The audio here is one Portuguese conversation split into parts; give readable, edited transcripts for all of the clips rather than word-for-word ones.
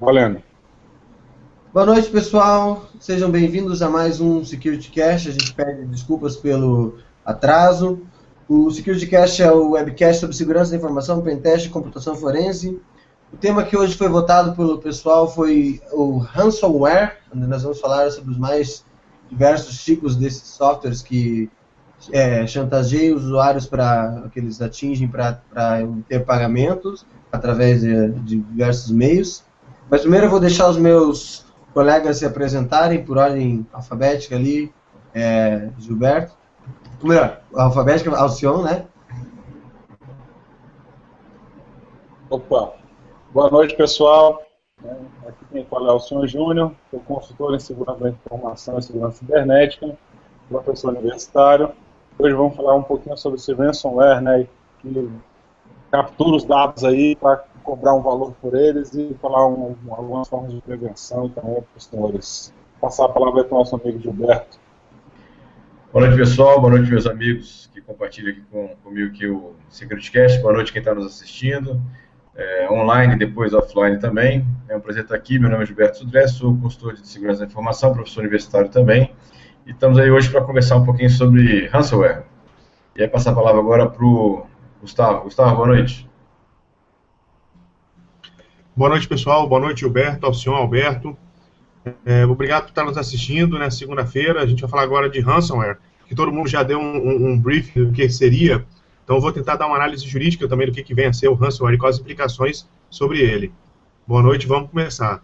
Valendo. Boa noite, pessoal. Sejam bem-vindos a mais um SecurityCast. A gente pede desculpas pelo atraso. O SecurityCast é o webcast sobre segurança da informação, pentest e computação forense. O tema que hoje foi votado pelo pessoal foi o ransomware, onde nós vamos falar sobre os mais diversos tipos desses softwares que chantageiam os usuários que eles atingem para ter pagamentos através de diversos meios. Mas primeiro eu vou deixar os meus colegas se apresentarem por ordem alfabética ali, Gilberto. Ou melhor, alfabética, Alcion, né? Opa, boa noite, pessoal. Aqui quem fala é o Alcion Júnior, sou consultor em segurança da informação e segurança cibernética, professor universitário. Hoje vamos falar um pouquinho sobre esse ransomware, né, que captura os dados aí para cobrar um valor por eles e falar algumas formas de prevenção também para os senhores. Passar a palavra para o nosso amigo Gilberto. Boa noite, pessoal. Boa noite, meus amigos que compartilham aqui comigo aqui o SecurityCast. Boa noite quem está nos assistindo, online e depois offline também. É um prazer estar aqui. Meu nome é Gilberto Sudré, sou consultor de segurança da informação, professor universitário também. E estamos aí hoje para conversar um pouquinho sobre ransomware. E aí passar a palavra agora para o Gustavo. Gustavo, boa noite. Boa noite, pessoal. Boa noite, Gilberto, Alcion, Alberto. Obrigado por estar nos assistindo, né? Segunda-feira, a gente vai falar agora de ransomware, que todo mundo já deu um briefing do que seria, então eu vou tentar dar uma análise jurídica também do que vem a ser o ransomware e quais as implicações sobre ele. Boa noite, vamos começar.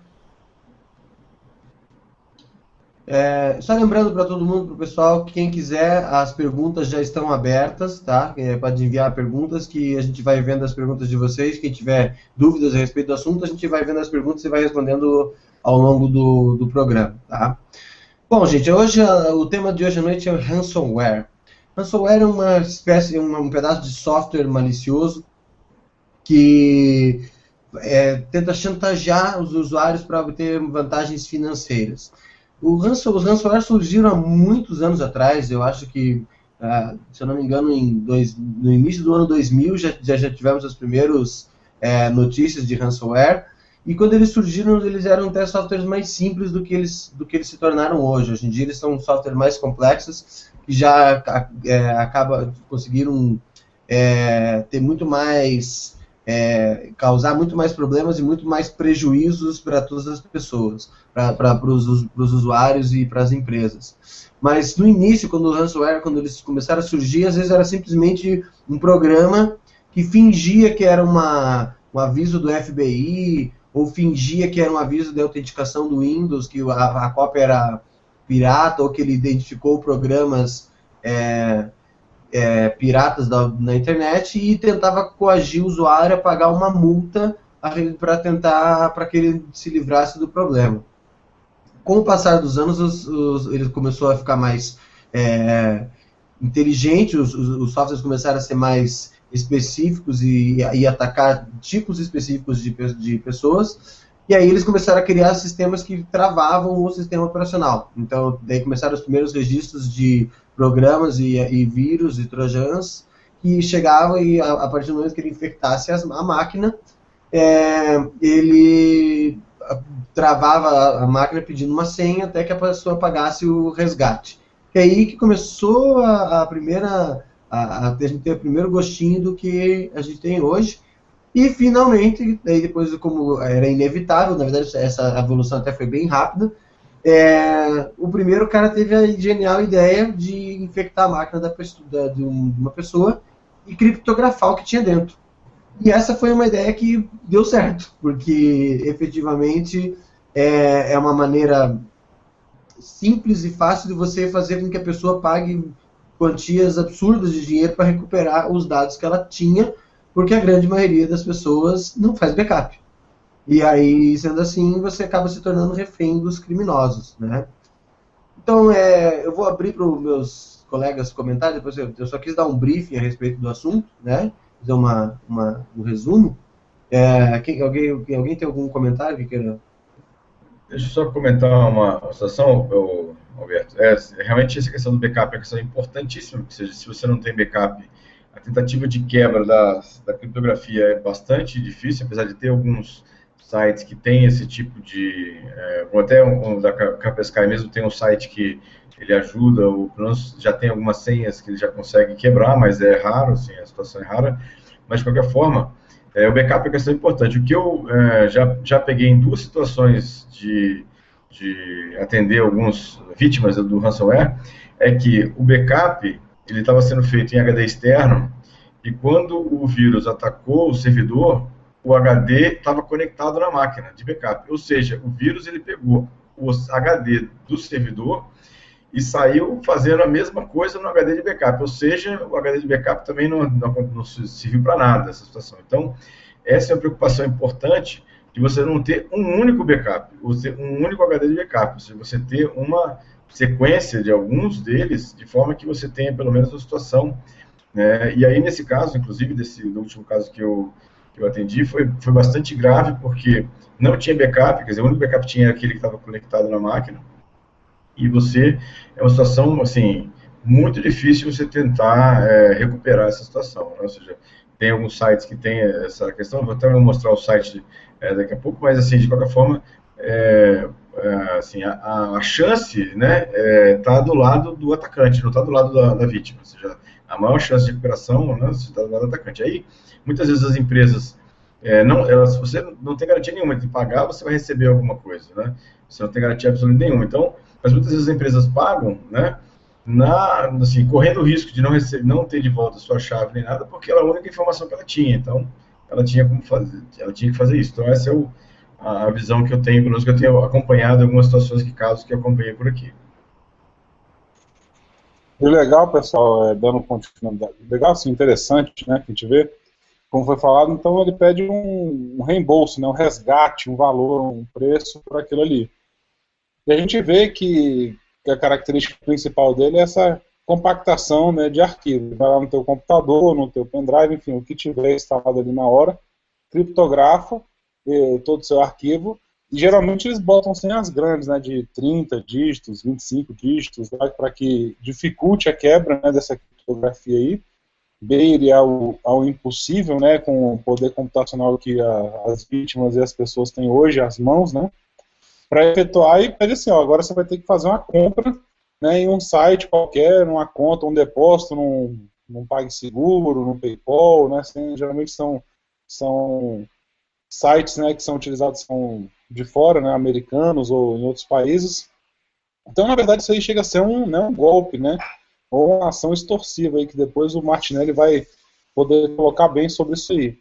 Só lembrando para todo mundo, para o pessoal, que quem quiser, as perguntas já estão abertas, tá? Pode enviar perguntas que a gente vai vendo as perguntas de vocês. Quem tiver dúvidas a respeito do assunto, a gente vai vendo as perguntas e vai respondendo ao longo do programa, tá? Bom, gente, hoje o tema de hoje à noite é o ransomware. Ransomware é uma espécie, um pedaço de software malicioso que tenta chantagear os usuários para obter vantagens financeiras. Os ransomware surgiram há muitos anos atrás. Eu acho que, se eu não me engano, no início do ano 2000 já tivemos as primeiras notícias de ransomware. E quando eles surgiram, eles eram até softwares mais simples do que eles se tornaram hoje. Hoje em dia eles são softwares mais complexos que já conseguiram ter muito mais... causar muito mais problemas e muito mais prejuízos para todas as pessoas, para os usuários e para as empresas. Mas no início, quando eles começaram a surgir, às vezes era simplesmente um programa que fingia que era um aviso do FBI, ou fingia que era um aviso de autenticação do Windows, que a cópia era pirata, ou que ele identificou programas piratas na internet e tentava coagir o usuário a pagar uma multa para que ele se livrasse do problema. Com o passar dos anos, ele começou a ficar mais inteligente, os softwares começaram a ser mais específicos e atacar tipos específicos de pessoas, e aí eles começaram a criar sistemas que travavam o sistema operacional. Então, daí começaram os primeiros registros de programas e vírus e trojans que chegavam e a partir do momento que ele infectasse a máquina, ele travava a máquina pedindo uma senha até que a pessoa pagasse o resgate. E aí que começou a gente ter o primeiro gostinho do que a gente tem hoje. E finalmente, daí depois, como era inevitável, na verdade essa evolução até foi bem rápida, o primeiro cara teve a genial ideia de infectar a máquina de uma pessoa e criptografar o que tinha dentro. E essa foi uma ideia que deu certo, porque efetivamente é uma maneira simples e fácil de você fazer com que a pessoa pague quantias absurdas de dinheiro para recuperar os dados que ela tinha, porque a grande maioria das pessoas não faz backup. E aí, sendo assim, você acaba se tornando refém dos criminosos, né? Então, eu vou abrir para os meus colegas comentarem, depois eu só quis dar um briefing a respeito do assunto, né? Fazer um resumo. Alguém tem algum comentário que queira? Deixa eu só comentar uma situação, Alberto. Realmente essa questão do backup é uma questão importantíssima, porque se você não tem backup, a tentativa de quebra da criptografia é bastante difícil, apesar de ter alguns sites que tem esse tipo de... ou até um da Kaspersky mesmo tem um site que ele ajuda, já tem algumas senhas que ele já consegue quebrar, mas é raro, assim, a situação é rara. Mas, de qualquer forma, o backup é uma questão importante. O que eu já peguei em 2 situações de atender algumas vítimas do ransomware, é que o backup ele estava sendo feito em HD externo, e quando o vírus atacou o servidor, o HD estava conectado na máquina de backup. Ou seja, o vírus ele pegou o HD do servidor e saiu fazendo a mesma coisa no HD de backup. Ou seja, o HD de backup também não serviu para nada nessa situação. Então, essa é uma preocupação importante de você não ter um único backup, um único HD de backup. Ou seja, você ter uma sequência de alguns deles, de forma que você tenha pelo menos uma situação. E aí, nesse caso, inclusive, do último caso que eu atendi, foi bastante grave, porque não tinha backup, quer dizer, o único backup tinha aquele que estava conectado na máquina, e é uma situação, assim, muito difícil você tentar recuperar essa situação, né? Ou seja, tem alguns sites que tem essa questão, vou até mostrar o site daqui a pouco, mas, assim, de qualquer forma, assim, a chance, né, está do lado do atacante, não está do lado da vítima, ou seja, a maior chance de recuperação, né, está do lado do atacante. Aí, muitas vezes as empresas, você não tem garantia nenhuma de pagar, você vai receber alguma coisa, né? Você não tem garantia absoluta nenhuma. Então, mas muitas vezes as empresas pagam, né, assim, correndo o risco de não ter de volta a sua chave nem nada, porque era a única informação que ela tinha. Então, ela tinha que fazer isso. Então, essa é a visão que eu tenho, pelo menos que eu tenho acompanhado algumas situações casos que eu acompanhei por aqui. E legal, pessoal, dando continuidade, legal, assim, interessante, né, que a gente vê, como foi falado, então ele pede um reembolso, né, um resgate, um valor, um preço por aquilo ali. E a gente vê que a característica principal dele é essa compactação, né, de arquivo. Vai lá no teu computador, no teu pendrive, enfim, o que tiver instalado ali na hora, criptografa todo o seu arquivo, e geralmente eles botam senhas grandes, né, de 30 dígitos, 25 dígitos, né, para que dificulte a quebra, né, dessa criptografia aí, beire ao impossível, né, com o poder computacional que as vítimas e as pessoas têm hoje, as mãos, né, para efetuar, e pede assim, agora você vai ter que fazer uma compra, né, em um site qualquer, numa conta, um depósito, num PagSeguro, num PayPal, né, geralmente são sites, né, que são utilizados de fora, né, americanos ou em outros países. Então, na verdade, isso aí chega a ser um golpe, né, ou uma ação extorsiva, aí, que depois o Martinelli vai poder colocar bem sobre isso aí.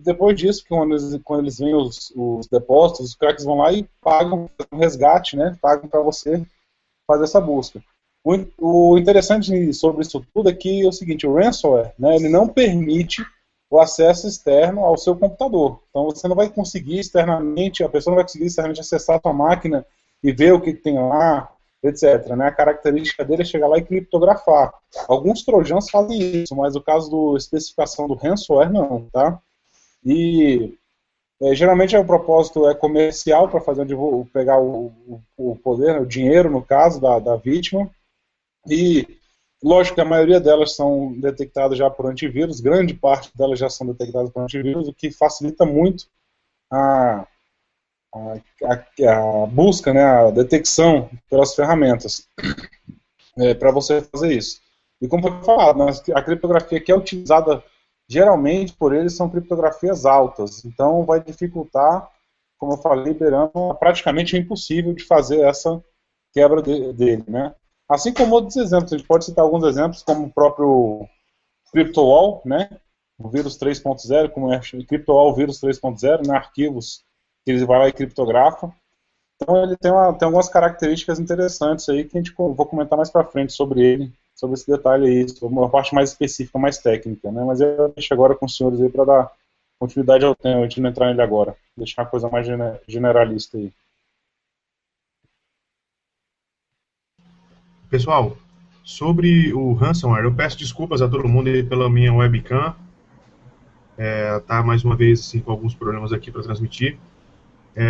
Depois disso, quando eles veem os depósitos, os crackers vão lá e pagam um resgate, né, pagam para você fazer essa busca. O interessante sobre isso tudo é que é o seguinte, o ransomware, né, ele não permite o acesso externo ao seu computador. Então você não vai conseguir externamente, a pessoa não vai conseguir externamente acessar a sua máquina e ver o que tem lá, etc. Né? A característica dele é chegar lá e criptografar. Alguns trojans fazem isso, mas o caso da especificação do ransomware não, tá? E geralmente o propósito é comercial, para pegar o poder, né, o dinheiro, no caso, da vítima. E lógico que a maioria delas são detectadas já por antivírus, grande parte delas já são detectadas por antivírus, o que facilita muito a busca, né, a detecção pelas ferramentas para você fazer isso. E como foi falado, né, a criptografia que é utilizada geralmente por eles são criptografias altas, então vai dificultar, como eu falei, liberando praticamente impossível de fazer essa quebra dele, né? Assim como outros exemplos, a gente pode citar alguns exemplos, como o próprio CryptoWall, né? O vírus 3.0, como é CryptoWall vírus 3.0, né? Arquivos que ele vai lá e criptografa. Então ele tem algumas características interessantes aí que vou comentar mais para frente sobre ele, sobre esse detalhe aí, sobre uma parte mais específica, mais técnica, né? Mas eu deixo agora com os senhores aí para dar continuidade ao tema, a gente não entrar nele agora, deixar uma coisa mais generalista aí. Pessoal, sobre o ransomware, eu peço desculpas a todo mundo aí pela minha webcam. Tá mais uma vez assim, com alguns problemas aqui para transmitir.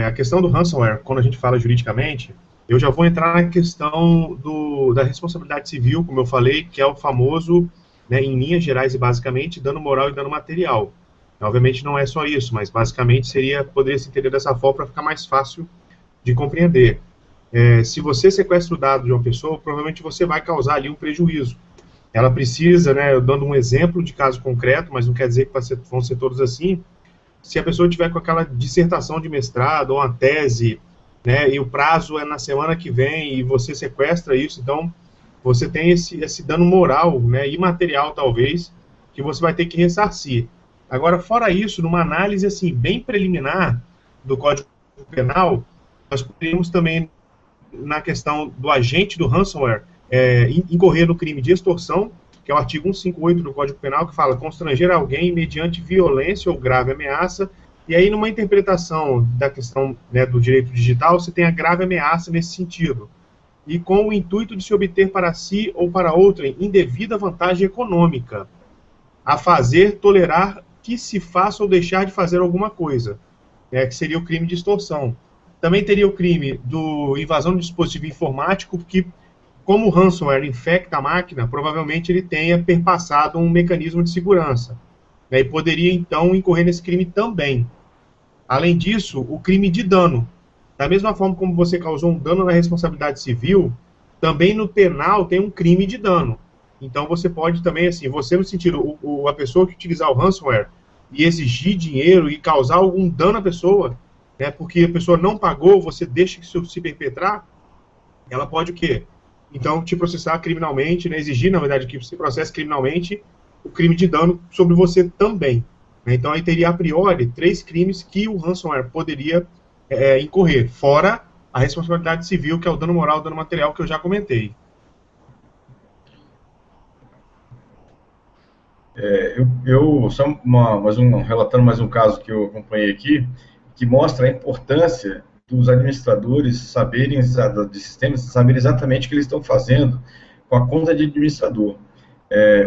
A questão do ransomware, quando a gente fala juridicamente, eu já vou entrar na questão da responsabilidade civil, como eu falei, que é o famoso, né, em linhas gerais e basicamente, dano moral e dano material. Obviamente não é só isso, mas basicamente poderia se entender dessa forma para ficar mais fácil de compreender. Se você sequestra o dado de uma pessoa, provavelmente você vai causar ali um prejuízo. Ela precisa, né, dando um exemplo de caso concreto, mas não quer dizer que vão ser todos assim, se a pessoa tiver com aquela dissertação de mestrado ou uma tese, né, e o prazo é na semana que vem e você sequestra isso, então você tem esse dano moral, né, imaterial talvez, que você vai ter que ressarcir. Agora, fora isso, numa análise assim bem preliminar do Código Penal, nós poderíamos também, na questão do agente do ransomware, incorrer no crime de extorsão, que é o artigo 158 do Código Penal, que fala constranger alguém mediante violência ou grave ameaça. E aí, numa interpretação da questão, né, do direito digital, você tem a grave ameaça nesse sentido. E com o intuito de se obter para si ou para outrem indevida vantagem econômica, a fazer, tolerar que se faça ou deixar de fazer alguma coisa, que seria o crime de extorsão. Também teria o crime do invasão do dispositivo informático, que, como o ransomware infecta a máquina, provavelmente ele tenha perpassado um mecanismo de segurança, né, e poderia, então, incorrer nesse crime também. Além disso, o crime de dano. Da mesma forma como você causou um dano na responsabilidade civil, também no penal tem um crime de dano. Então você pode também, assim, você no sentido, a pessoa que utilizar o ransomware e exigir dinheiro e causar algum dano à pessoa, né, porque a pessoa não pagou, você deixa isso se perpetrar, ela pode o quê? Então, te processar criminalmente, né, exigir, na verdade, que você processe criminalmente o crime de dano sobre você também. Né? Então, aí teria, a priori, 3 crimes que o ransomware poderia incorrer, fora a responsabilidade civil, que é o dano moral, o dano material, que eu já comentei. Relatando mais um caso que eu acompanhei aqui, que mostra a importância dos administradores saberem, de sistemas, saberem exatamente o que eles estão fazendo com a conta de administrador.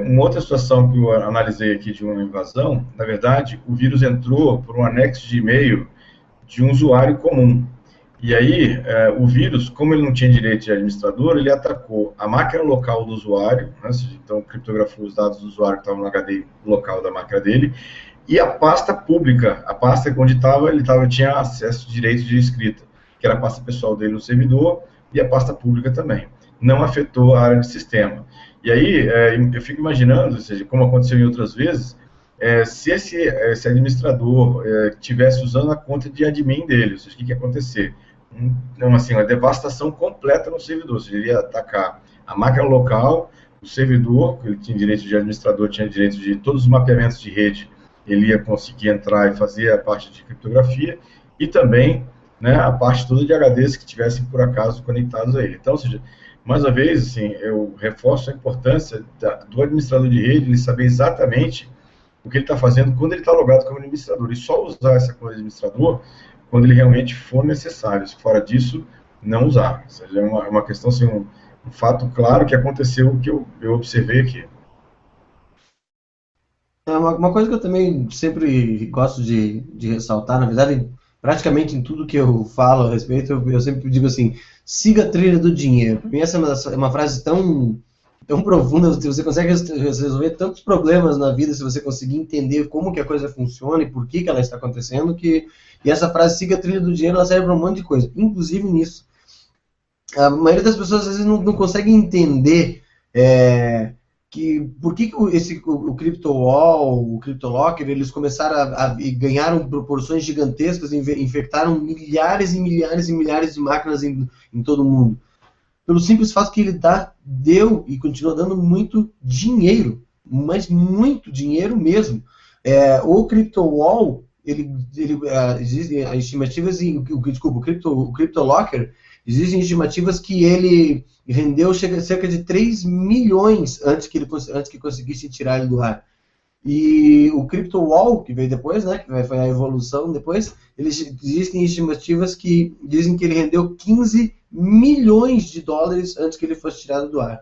Uma outra situação que eu analisei aqui de uma invasão, na verdade, o vírus entrou por um anexo de e-mail de um usuário comum. E aí, o vírus, como ele não tinha direito de administrador, ele atacou a máquina local do usuário, né, então criptografou os dados do usuário que estavam no HD local da máquina dele, e a pasta pública, a pasta onde ele tinha acesso de direito de escrita, que era a pasta pessoal dele no servidor, e a pasta pública também. Não afetou a área de sistema. E aí, eu fico imaginando, ou seja, como aconteceu em outras vezes, se esse administrador estivesse usando a conta de admin dele, ou seja, o que ia acontecer? Uma devastação completa no servidor, ou seja, ele ia atacar a máquina local, o servidor, ele tinha direito de administrador, tinha direito de todos os mapeamentos de rede, ele ia conseguir entrar e fazer a parte de criptografia, e também, né, a parte toda de HDs que tivessem, por acaso, conectados a ele. Então, ou seja, mais uma vez, assim, eu reforço a importância do administrador de rede, ele saber exatamente o que ele está fazendo quando ele está logado como administrador, e só usar essa conta de administrador quando ele realmente for necessário. Se fora disso, não usar. Ou seja, é uma questão, assim, um fato claro que aconteceu, que eu observei aqui. Uma coisa que eu também sempre gosto de ressaltar, na verdade, praticamente em tudo que eu falo a respeito, eu sempre digo assim, siga a trilha do dinheiro. Para mim essa é uma frase tão profunda, você consegue resolver tantos problemas na vida se você conseguir entender como que a coisa funciona e por que ela está acontecendo, e essa frase, siga a trilha do dinheiro, ela serve para um monte de coisa, inclusive nisso. A maioria das pessoas às vezes não consegue entender por que o CryptoWall, o CryptoLocker, eles começaram e ganharam proporções gigantescas, infectaram milhares e milhares e milhares de máquinas em todo o mundo. Pelo simples fato que ele deu e continua dando muito dinheiro, mas muito dinheiro mesmo. O CryptoWall, existem estimativas, o CryptoLocker, existem estimativas que ele rendeu cerca de 3 milhões antes que conseguisse tirar ele do ar. E o CryptoWall, que veio depois, né, que foi a evolução depois, existem estimativas que dizem que ele rendeu 15 milhões de dólares antes que ele fosse tirado do ar.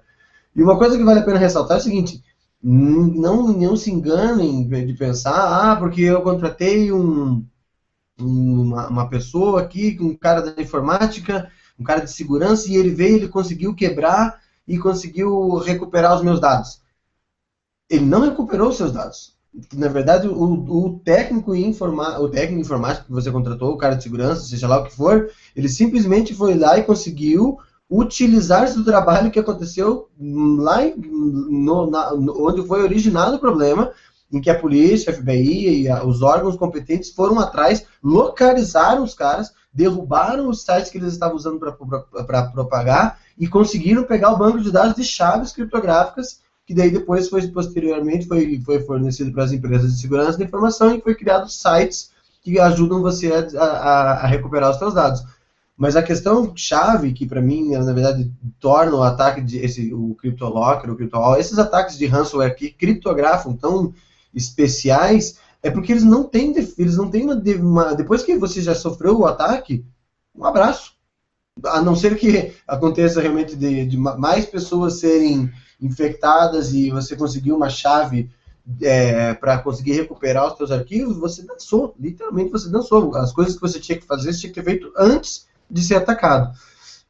E uma coisa que vale a pena ressaltar é o seguinte, não se enganem de pensar, porque eu contratei uma pessoa aqui, um cara da informática, um cara de segurança, e ele conseguiu quebrar e conseguiu recuperar os meus dados. Ele não recuperou os seus dados. na verdade, o técnico informático que você contratou, o cara de segurança, seja lá o que for, ele simplesmente foi lá e conseguiu utilizar-se do trabalho que aconteceu lá onde foi originado o problema, em que a polícia, a FBI e os órgãos competentes foram atrás, localizaram os caras, derrubaram os sites que eles estavam usando para propagar e conseguiram pegar o banco de dados de chaves criptográficas, que daí depois posteriormente foi fornecido para as empresas de segurança da informação e foi criado sites que ajudam você a recuperar os seus dados. Mas a questão chave, que para mim, na verdade, torna o ataque o CryptoLocker, o CryptoWall, esses ataques de ransomware que criptografam tão especiais, é porque eles não têm uma... Depois que você já sofreu o ataque, um abraço. A não ser que aconteça realmente de mais pessoas serem infectadas e você conseguir uma chave para conseguir recuperar os seus arquivos, você dançou, literalmente você dançou. As coisas que você tinha que fazer, você tinha que ter feito antes de ser atacado.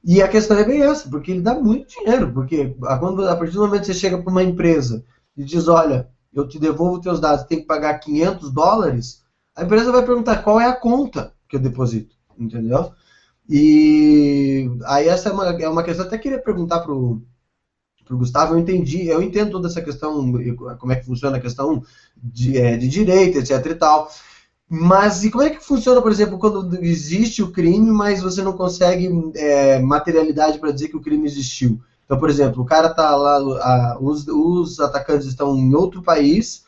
E a questão é bem essa, porque ele dá muito dinheiro, porque a partir do momento que você chega para uma empresa e diz, olha, eu te devolvo teus dados, tem que pagar $500, a empresa vai perguntar qual é a conta que eu deposito, entendeu? E aí essa é uma questão, até queria perguntar pro Gustavo, eu entendo toda essa questão, como é que funciona a questão de direito, etc e tal, mas e como é que funciona, por exemplo, quando existe o crime, mas você não consegue materialidade para dizer que o crime existiu? Então, por exemplo, o cara está lá, os atacantes estão em outro país,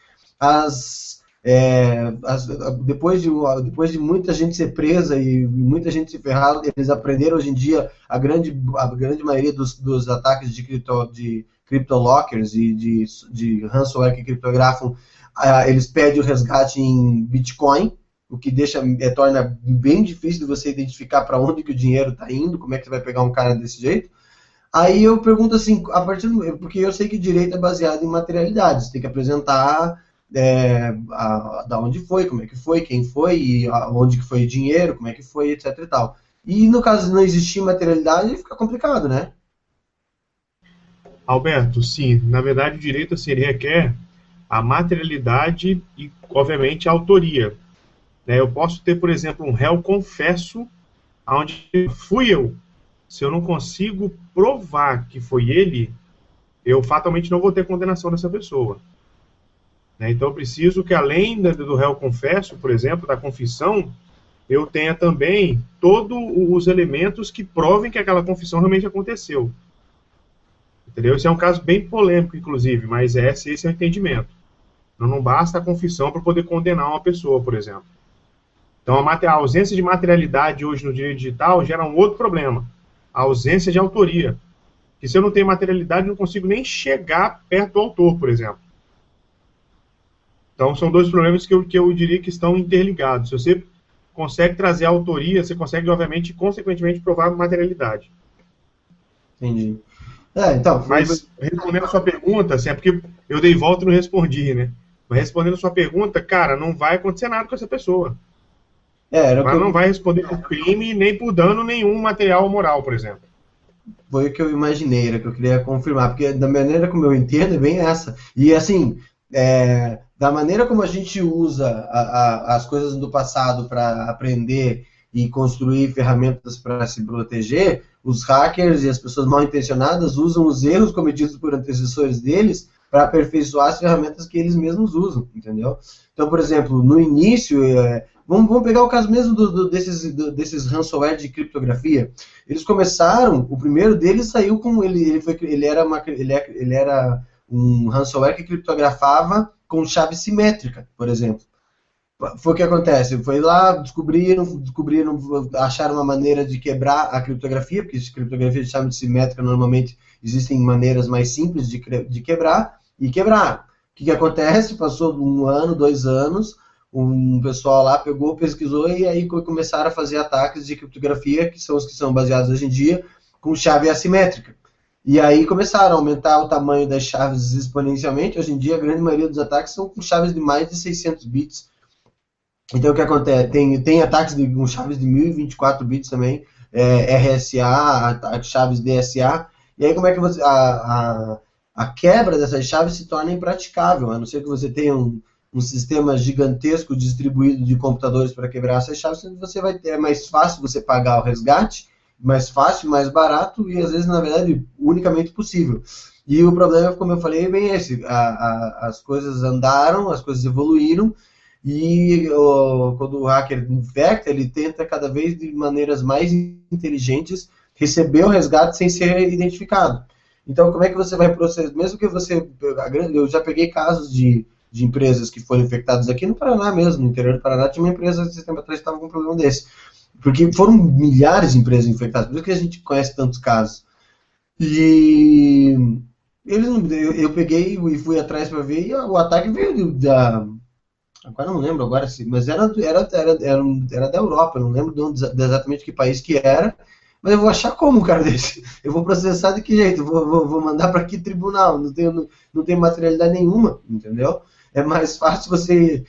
depois de muita gente ser presa e muita gente se ferrar, eles aprenderam hoje em dia a grande maioria dos ataques de CryptoLockers e de ransomware que criptografam, eles pedem o resgate em Bitcoin, o que torna bem difícil de você identificar para onde que o dinheiro está indo, como é que você vai pegar um cara desse jeito. Aí eu pergunto assim, porque eu sei que direito é baseado em materialidade, você tem que apresentar da onde foi, como é que foi, quem foi, e onde que foi o dinheiro, como é que foi, etc e tal. E no caso de não existir materialidade, fica complicado, né? Alberto, sim, na verdade o direito assim, ele requer a materialidade e, obviamente, a autoria. Eu posso ter, por exemplo, um réu confesso, onde fui eu. Se eu não consigo provar que foi ele, eu fatalmente não vou ter condenação dessa pessoa. Então eu preciso que, além do réu confesso, por exemplo, da confissão, eu tenha também todos os elementos que provem que aquela confissão realmente aconteceu. Entendeu? Esse é um caso bem polêmico, inclusive, mas esse é o entendimento. Não basta a confissão para poder condenar uma pessoa, por exemplo. Então a ausência de materialidade hoje no direito digital gera um outro problema. A ausência de autoria. Que se eu não tenho materialidade, eu não consigo nem chegar perto do autor, por exemplo. Então são dois problemas que eu diria que estão interligados. Se você consegue trazer a autoria, você consegue, obviamente, consequentemente, provar a materialidade. Entendi. Então, mas respondendo a sua pergunta, assim, é porque eu dei volta e não respondi, né? Mas respondendo a sua pergunta, cara, não vai acontecer nada com essa pessoa. Ela não vai responder por crime, nem por dano nenhum material ou moral, por exemplo. Foi o que eu imaginei, era que eu queria confirmar, porque da maneira como eu entendo é bem essa. E assim, da maneira como a gente usa as coisas do passado para aprender e construir ferramentas para se proteger, os hackers e as pessoas mal intencionadas usam os erros cometidos por antecessores deles para aperfeiçoar as ferramentas que eles mesmos usam, entendeu? Então, por exemplo, no início, vamos pegar o caso mesmo desses ransomware de criptografia. Eles começaram, o primeiro deles saiu com ele era um ransomware que criptografava com chave simétrica, por exemplo. Foi o que acontece, foi lá, descobriram, acharam uma maneira de quebrar a criptografia, porque criptografia de chave simétrica normalmente existem maneiras mais simples de quebrar, e quebraram. O que acontece? Passou 1 ano, 2 anos, um pessoal lá pegou, pesquisou, e aí começaram a fazer ataques de criptografia, que são os que são baseados hoje em dia, com chave assimétrica. E aí começaram a aumentar o tamanho das chaves exponencialmente. Hoje em dia, a grande maioria dos ataques são com chaves de mais de 600 bits. Então, o que acontece? Tem ataques com chaves de 1024 bits também, RSA, chaves DSA. E aí, como é que a quebra dessas chaves se torna impraticável? A não ser que você tenha um sistema gigantesco distribuído de computadores para quebrar essas chaves, você vai ter, é mais fácil você pagar o resgate, mais fácil, mais barato e às vezes, na verdade, unicamente possível. E o problema, como eu falei, é bem esse. As coisas andaram, as coisas evoluíram, e quando o hacker infecta, ele tenta cada vez de maneiras mais inteligentes receber o resgate sem ser identificado. Então, como é que você vai processar? Mesmo que você... Eu já peguei casos de empresas que foram infectadas aqui no Paraná mesmo, no interior do Paraná, tinha uma empresa esse tempo atrás que estava com um problema desse. Porque foram milhares de empresas infectadas, por isso que a gente conhece tantos casos. E eu peguei e fui atrás para ver, e o ataque veio agora não lembro agora, mas era da Europa, não lembro de exatamente que país que era, mas eu vou achar como um cara desse? Eu vou processar de que jeito? Vou mandar para que tribunal? Não tem materialidade nenhuma, entendeu? É mais fácil você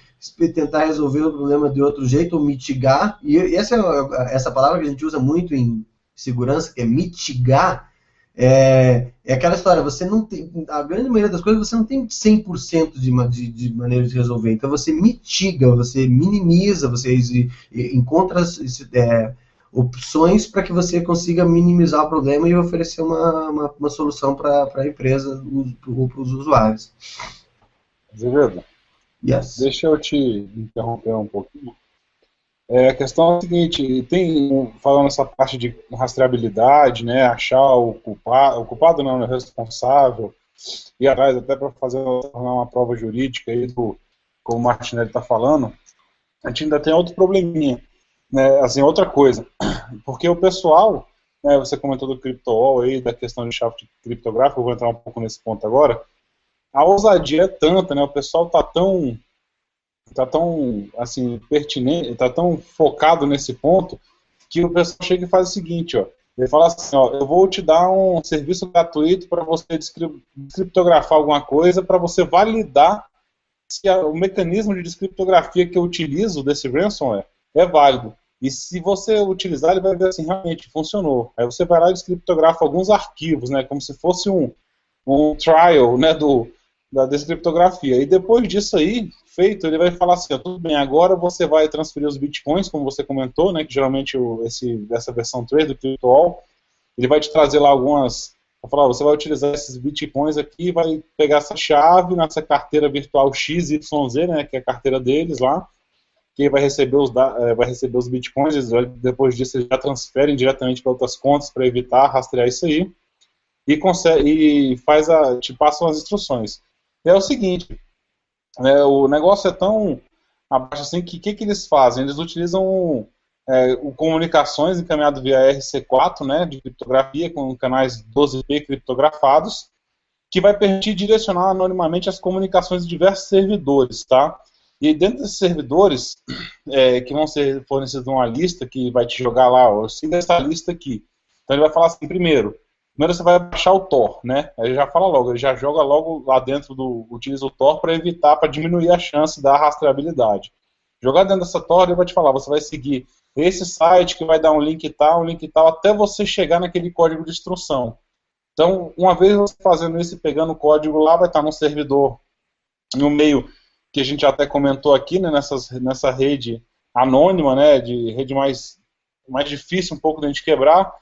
tentar resolver o problema de outro jeito, ou mitigar, e essa palavra que a gente usa muito em segurança, que é mitigar, é aquela história, você não tem, a grande maioria das coisas você não tem 100% de maneira de resolver, então você mitiga, você minimiza, você encontra opções para que você consiga minimizar o problema e oferecer uma solução para a empresa ou para os usuários. Azevedo, Yes. deixa eu te interromper um pouquinho. A questão é a seguinte, falando essa parte de rastreabilidade, né, achar o culpado não, o responsável, ir atrás até para fazer uma prova jurídica, aí como o Martinelli está falando, a gente ainda tem outro probleminha, né, assim, outra coisa, porque o pessoal, né, você comentou do CryptoWall aí, da questão de chave criptográfica, eu vou entrar um pouco nesse ponto agora, a ousadia é tanta, né, o pessoal está tão assim, pertinente, está tão focado nesse ponto, que o pessoal chega e faz o seguinte, ó, ele fala assim, ó, eu vou te dar um serviço gratuito para você descriptografar alguma coisa, para você validar se o mecanismo de descriptografia que eu utilizo desse ransomware é válido. E se você utilizar, ele vai ver assim, realmente funcionou. Aí você vai lá e descriptografa alguns arquivos, né, como se fosse um trial, né, da descriptografia. E depois disso aí, feito, ele vai falar assim, ó, tudo bem, agora você vai transferir os bitcoins, como você comentou, né, que geralmente essa versão 3 do CryptoWall, ele vai te trazer lá algumas, vai falar, você vai utilizar esses bitcoins aqui, vai pegar essa chave nessa carteira virtual XYZ, né, que é a carteira deles lá, que vai receber os bitcoins, depois disso eles já transferem diretamente para outras contas para evitar rastrear isso aí, e te passam as instruções. E é o seguinte, o negócio é tão abaixo assim que eles fazem? Eles utilizam comunicações encaminhadas via RC4, né, de criptografia, com canais 12P criptografados, que vai permitir direcionar anonimamente as comunicações de diversos servidores, tá? E dentro desses servidores, que vão ser fornecidos uma lista que vai te jogar lá, ó, siga essa lista aqui. Então ele vai falar assim, primeiro você vai baixar o Tor, né? Ele já fala logo, ele já joga logo lá dentro utiliza o Tor para diminuir a chance da rastreabilidade. Jogar dentro dessa Tor, ele vai te falar, você vai seguir esse site que vai dar um link tal, até você chegar naquele código de instrução. Então, uma vez você fazendo isso e pegando o código lá, vai estar no servidor, no meio que a gente até comentou aqui, né, nessa rede anônima, né, de rede mais difícil um pouco de a gente quebrar,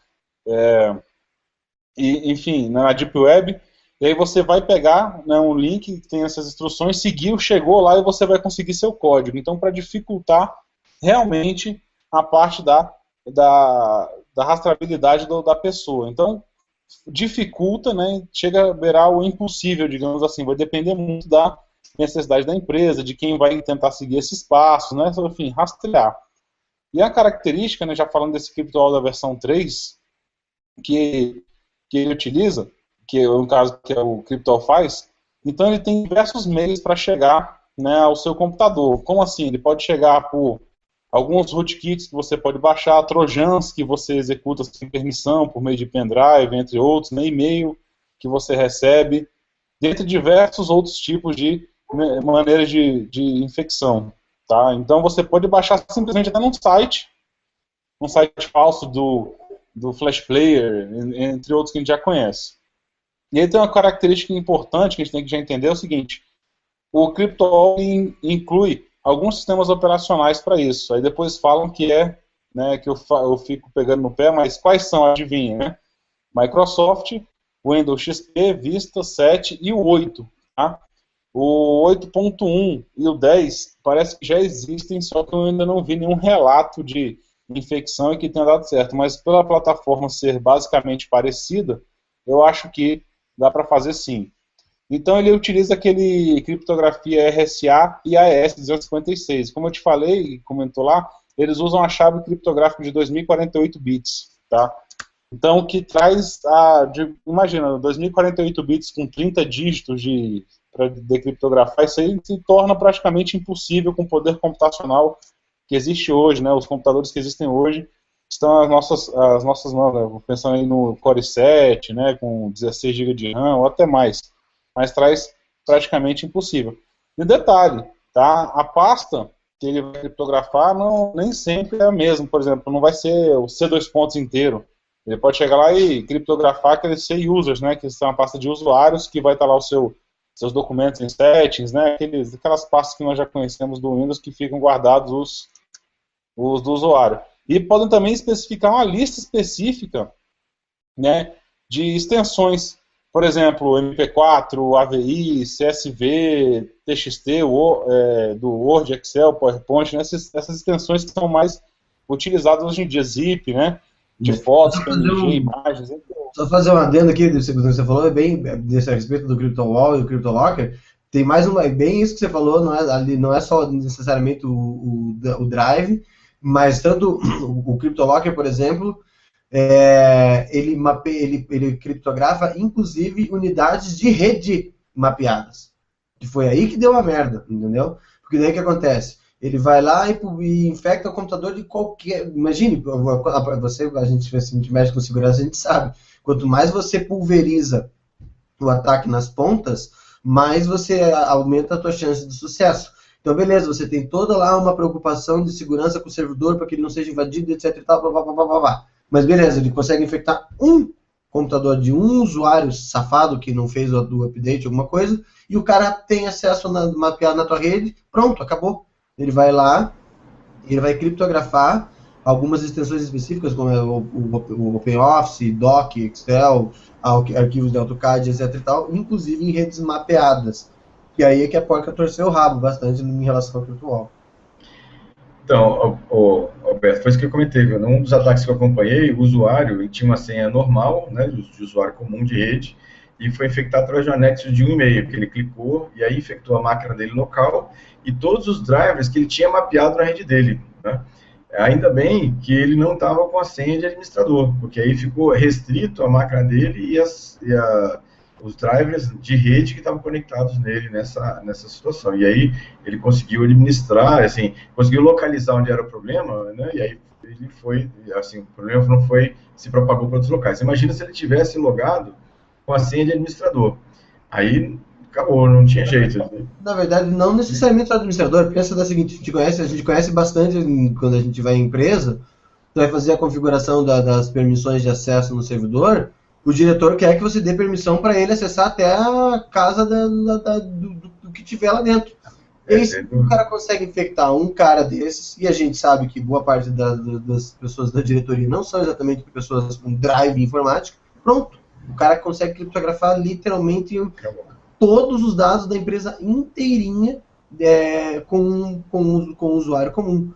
enfim, na Deep Web, e aí você vai pegar, né, um link que tem essas instruções, seguiu, chegou lá e você vai conseguir seu código. Então, para dificultar realmente a parte da rastreabilidade da pessoa. Então, dificulta, né, chega a beirar o impossível, digamos assim, vai depender muito da necessidade da empresa, de quem vai tentar seguir esses passos, né, enfim, rastrear. E a característica, né, já falando desse CryptoWall da versão 3, que ele utiliza, que no caso que o CryptoWall faz, então ele tem diversos meios para chegar, né, ao seu computador. Como assim? Ele pode chegar por alguns rootkits que você pode baixar, trojans que você executa sem permissão, por meio de pendrive, entre outros, né, e-mail que você recebe, dentre diversos outros tipos de maneiras de infecção. Tá? Então você pode baixar simplesmente até num site falso do Flash Player, entre outros que a gente já conhece. E aí tem uma característica importante que a gente tem que já entender, é o seguinte, O CryptoWall inclui alguns sistemas operacionais para isso. Aí depois falam que né, que eu fico pegando no pé, mas quais são? Adivinha, né? Microsoft, Windows XP, Vista 7 e o 8. Tá? O 8.1 e o 10 parece que já existem, só que eu ainda não vi nenhum relato de infecção e que tenha dado certo. Mas pela plataforma ser basicamente parecida, eu acho que dá para fazer sim. Então ele utiliza aquele criptografia RSA e AES 256. Como eu te falei, comentou lá, eles usam a chave criptográfica de 2048 bits, tá? Então, que traz imagina, 2048 bits com 30 dígitos para decriptografar, isso aí se torna praticamente impossível com o poder computacional que existe hoje, né? Os computadores que existem hoje estão as nossas mãos, pensando aí no Core 7, né, com 16 GB de RAM ou até mais, mas traz praticamente impossível. E detalhe, tá? A pasta que ele vai criptografar nem sempre é a mesma, por exemplo, não vai ser o C2 pontos inteiro. Ele pode chegar lá e criptografar aqueles C-users, né, que são a pasta de usuários, que vai estar lá seus documentos em settings, né, aquelas pastas que nós já conhecemos do Windows que ficam guardados os do usuário. E podem também especificar uma lista específica, né, de extensões, por exemplo, MP4, AVI, CSV, TXT, do Word, Excel, PowerPoint, né, essas extensões que são mais utilizadas hoje em dia, zip, né, de fotos, PNG, imagens. Só fazer um adendo aqui, do que você falou, é bem desse a respeito do CryptoWall e o CryptoLocker. Tem mais bem isso que você falou, não é só necessariamente o Drive, mas tanto o CryptoLocker, por exemplo, ele criptografa inclusive unidades de rede mapeadas. Que foi aí que deu a merda, entendeu? Porque daí o que acontece? Ele vai lá e infecta o computador de qualquer... Imagine, a gente mexe com segurança, a gente sabe. Quanto mais você pulveriza o ataque nas pontas, mais você aumenta a tua chance de sucesso. Então, beleza, você tem toda lá uma preocupação de segurança com o servidor para que ele não seja invadido, etc e tal, blá, blá, blá, blá, blá. Mas beleza, ele consegue infectar um computador de um usuário safado que não fez o update, alguma coisa, e o cara tem acesso mapeado na tua rede, pronto, acabou. Ele vai lá, ele vai criptografar algumas extensões específicas, como o OpenOffice, Doc, Excel, arquivos de AutoCAD, etc e tal, inclusive em redes mapeadas. E aí é que a porca torceu o rabo bastante em relação ao CryptoWall. Então, Alberto, foi isso que eu comentei. Num dos ataques que eu acompanhei, o usuário ele tinha uma senha normal, né, de usuário comum de rede, e foi infectado através de um anexo de um e-mail, que ele clicou e aí infectou a máquina dele local e todos os drivers que ele tinha mapeado na rede dele, né? Ainda bem que ele não estava com a senha de administrador, porque aí ficou restrito a máquina dele e os drivers de rede que estavam conectados nele nessa situação. E aí ele conseguiu administrar, assim, conseguiu localizar onde era o problema, né? E aí ele foi, assim, o problema não se propagou para outros locais. Imagina se ele tivesse logado com a senha de administrador. Aí acabou, não tinha jeito. Na verdade, não necessariamente o administrador. Pensa da seguinte, a gente conhece bastante quando a gente vai em empresa, você vai fazer a configuração das permissões de acesso no servidor, o diretor quer que você dê permissão para ele acessar até a casa do que tiver lá dentro. E aí, se o cara consegue infectar um cara desses, e a gente sabe que boa parte das pessoas da diretoria não são exatamente pessoas com drive informática, pronto. O cara consegue criptografar literalmente todos os dados da empresa inteirinha com o usuário comum.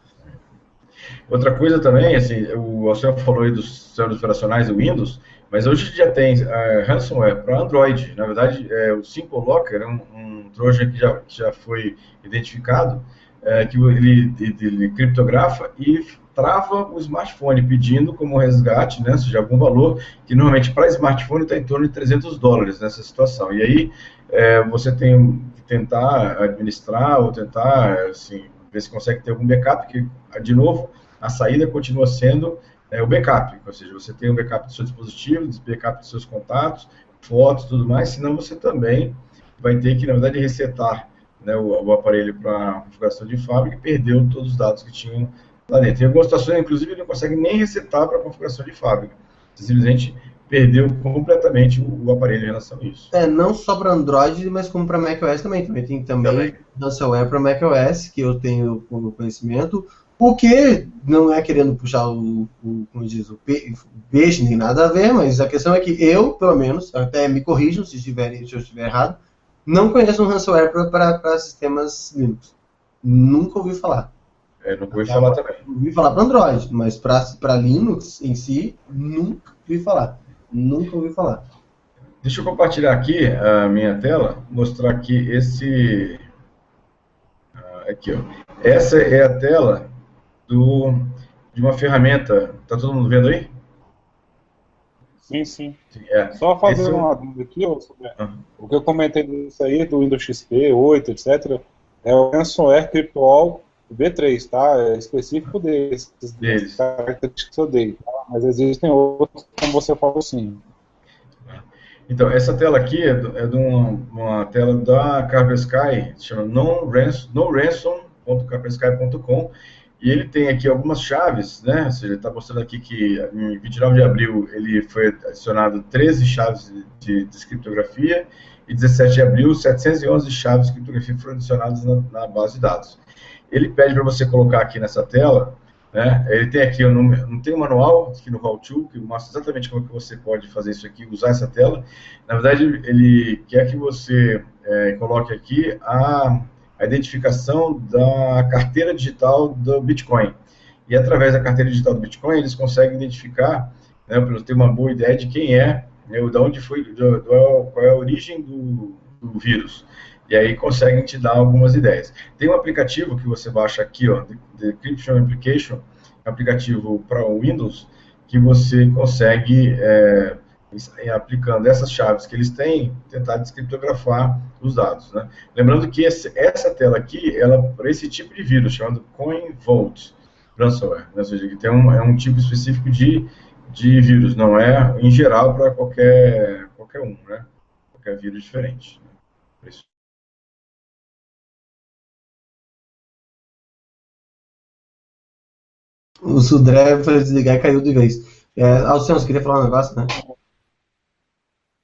Outra coisa também, assim, o Alceu falou aí dos sistemas operacionais do Windows, mas hoje já tem ransomware para Android. Na verdade, o Simple Locker é um Trojan que já foi identificado, que ele criptografa e trava o smartphone, pedindo como resgate, né, seja algum valor, que normalmente para smartphone está em torno de $300 nessa situação. E aí você tem que tentar administrar ou tentar, assim, ver se consegue ter algum backup, que, de novo, a saída continua sendo o backup, ou seja, você tem um backup do seu dispositivo, backup dos seus contatos, fotos, tudo mais, senão você também vai ter que, na verdade, resetar, né, o aparelho para configuração de fábrica e perdeu todos os dados que tinham lá dentro. Em algumas situações, inclusive, ele não consegue nem resetar para configuração de fábrica. Você simplesmente perdeu completamente o aparelho em relação a isso. Não só para Android, mas como para macOS também. Tem também ransomware para macOS, que eu tenho como conhecimento. O que não é querendo puxar como diz, o peixe, nem nada a ver, mas a questão é que eu, pelo menos, até me corrijam se eu estiver errado, não conheço um ransomware para sistemas Linux. Nunca ouvi falar. Nunca ouvi falar também. Ouvi falar para Android, mas para Linux em si, nunca ouvi falar. Nunca ouvi falar. Deixa eu compartilhar aqui a minha tela, mostrar aqui esse... Aqui, ó. Essa é a tela de uma ferramenta. Tá todo mundo vendo aí? Sim, sim. É. Só fazer uma dúvida aqui, o que eu comentei disso aí, do Windows XP, 8, etc., é o ransomware CryptoWall V3, tá? É específico desses características que eu dei, tá? Mas existem outros, como você falou, sim. Então, essa tela aqui é de uma tela da Kaspersky, se chama noransom.kaspersky.com, e ele tem aqui algumas chaves, né? Ou seja, ele está mostrando aqui que em 29 de abril ele foi adicionado 13 chaves de criptografia, e 17 de abril 711 chaves de criptografia foram adicionadas na base de dados. Ele pede para você colocar aqui nessa tela, né? Ele tem aqui não tem um manual aqui no How To que mostra exatamente como que você pode fazer isso aqui, usar essa tela. Na verdade, ele quer que você coloque aqui a identificação da carteira digital do Bitcoin. E através da carteira digital do Bitcoin, eles conseguem identificar, né, para ter uma boa ideia de quem é, né, de onde foi, qual é a origem do vírus. E aí conseguem te dar algumas ideias. Tem um aplicativo que você baixa aqui, ó, The Decryption Application, aplicativo para o Windows, que você consegue, aplicando essas chaves que eles têm, tentar descriptografar os dados, né? Lembrando que essa tela aqui, ela para esse tipo de vírus, chamado CoinVault ransomware, né? Ou seja, que é um tipo específico de vírus, não é em geral para qualquer um, né? Qualquer vírus diferente. Né? Isso. O Sudré foi desligar e caiu de vez. Alciano, você queria falar um negócio, né?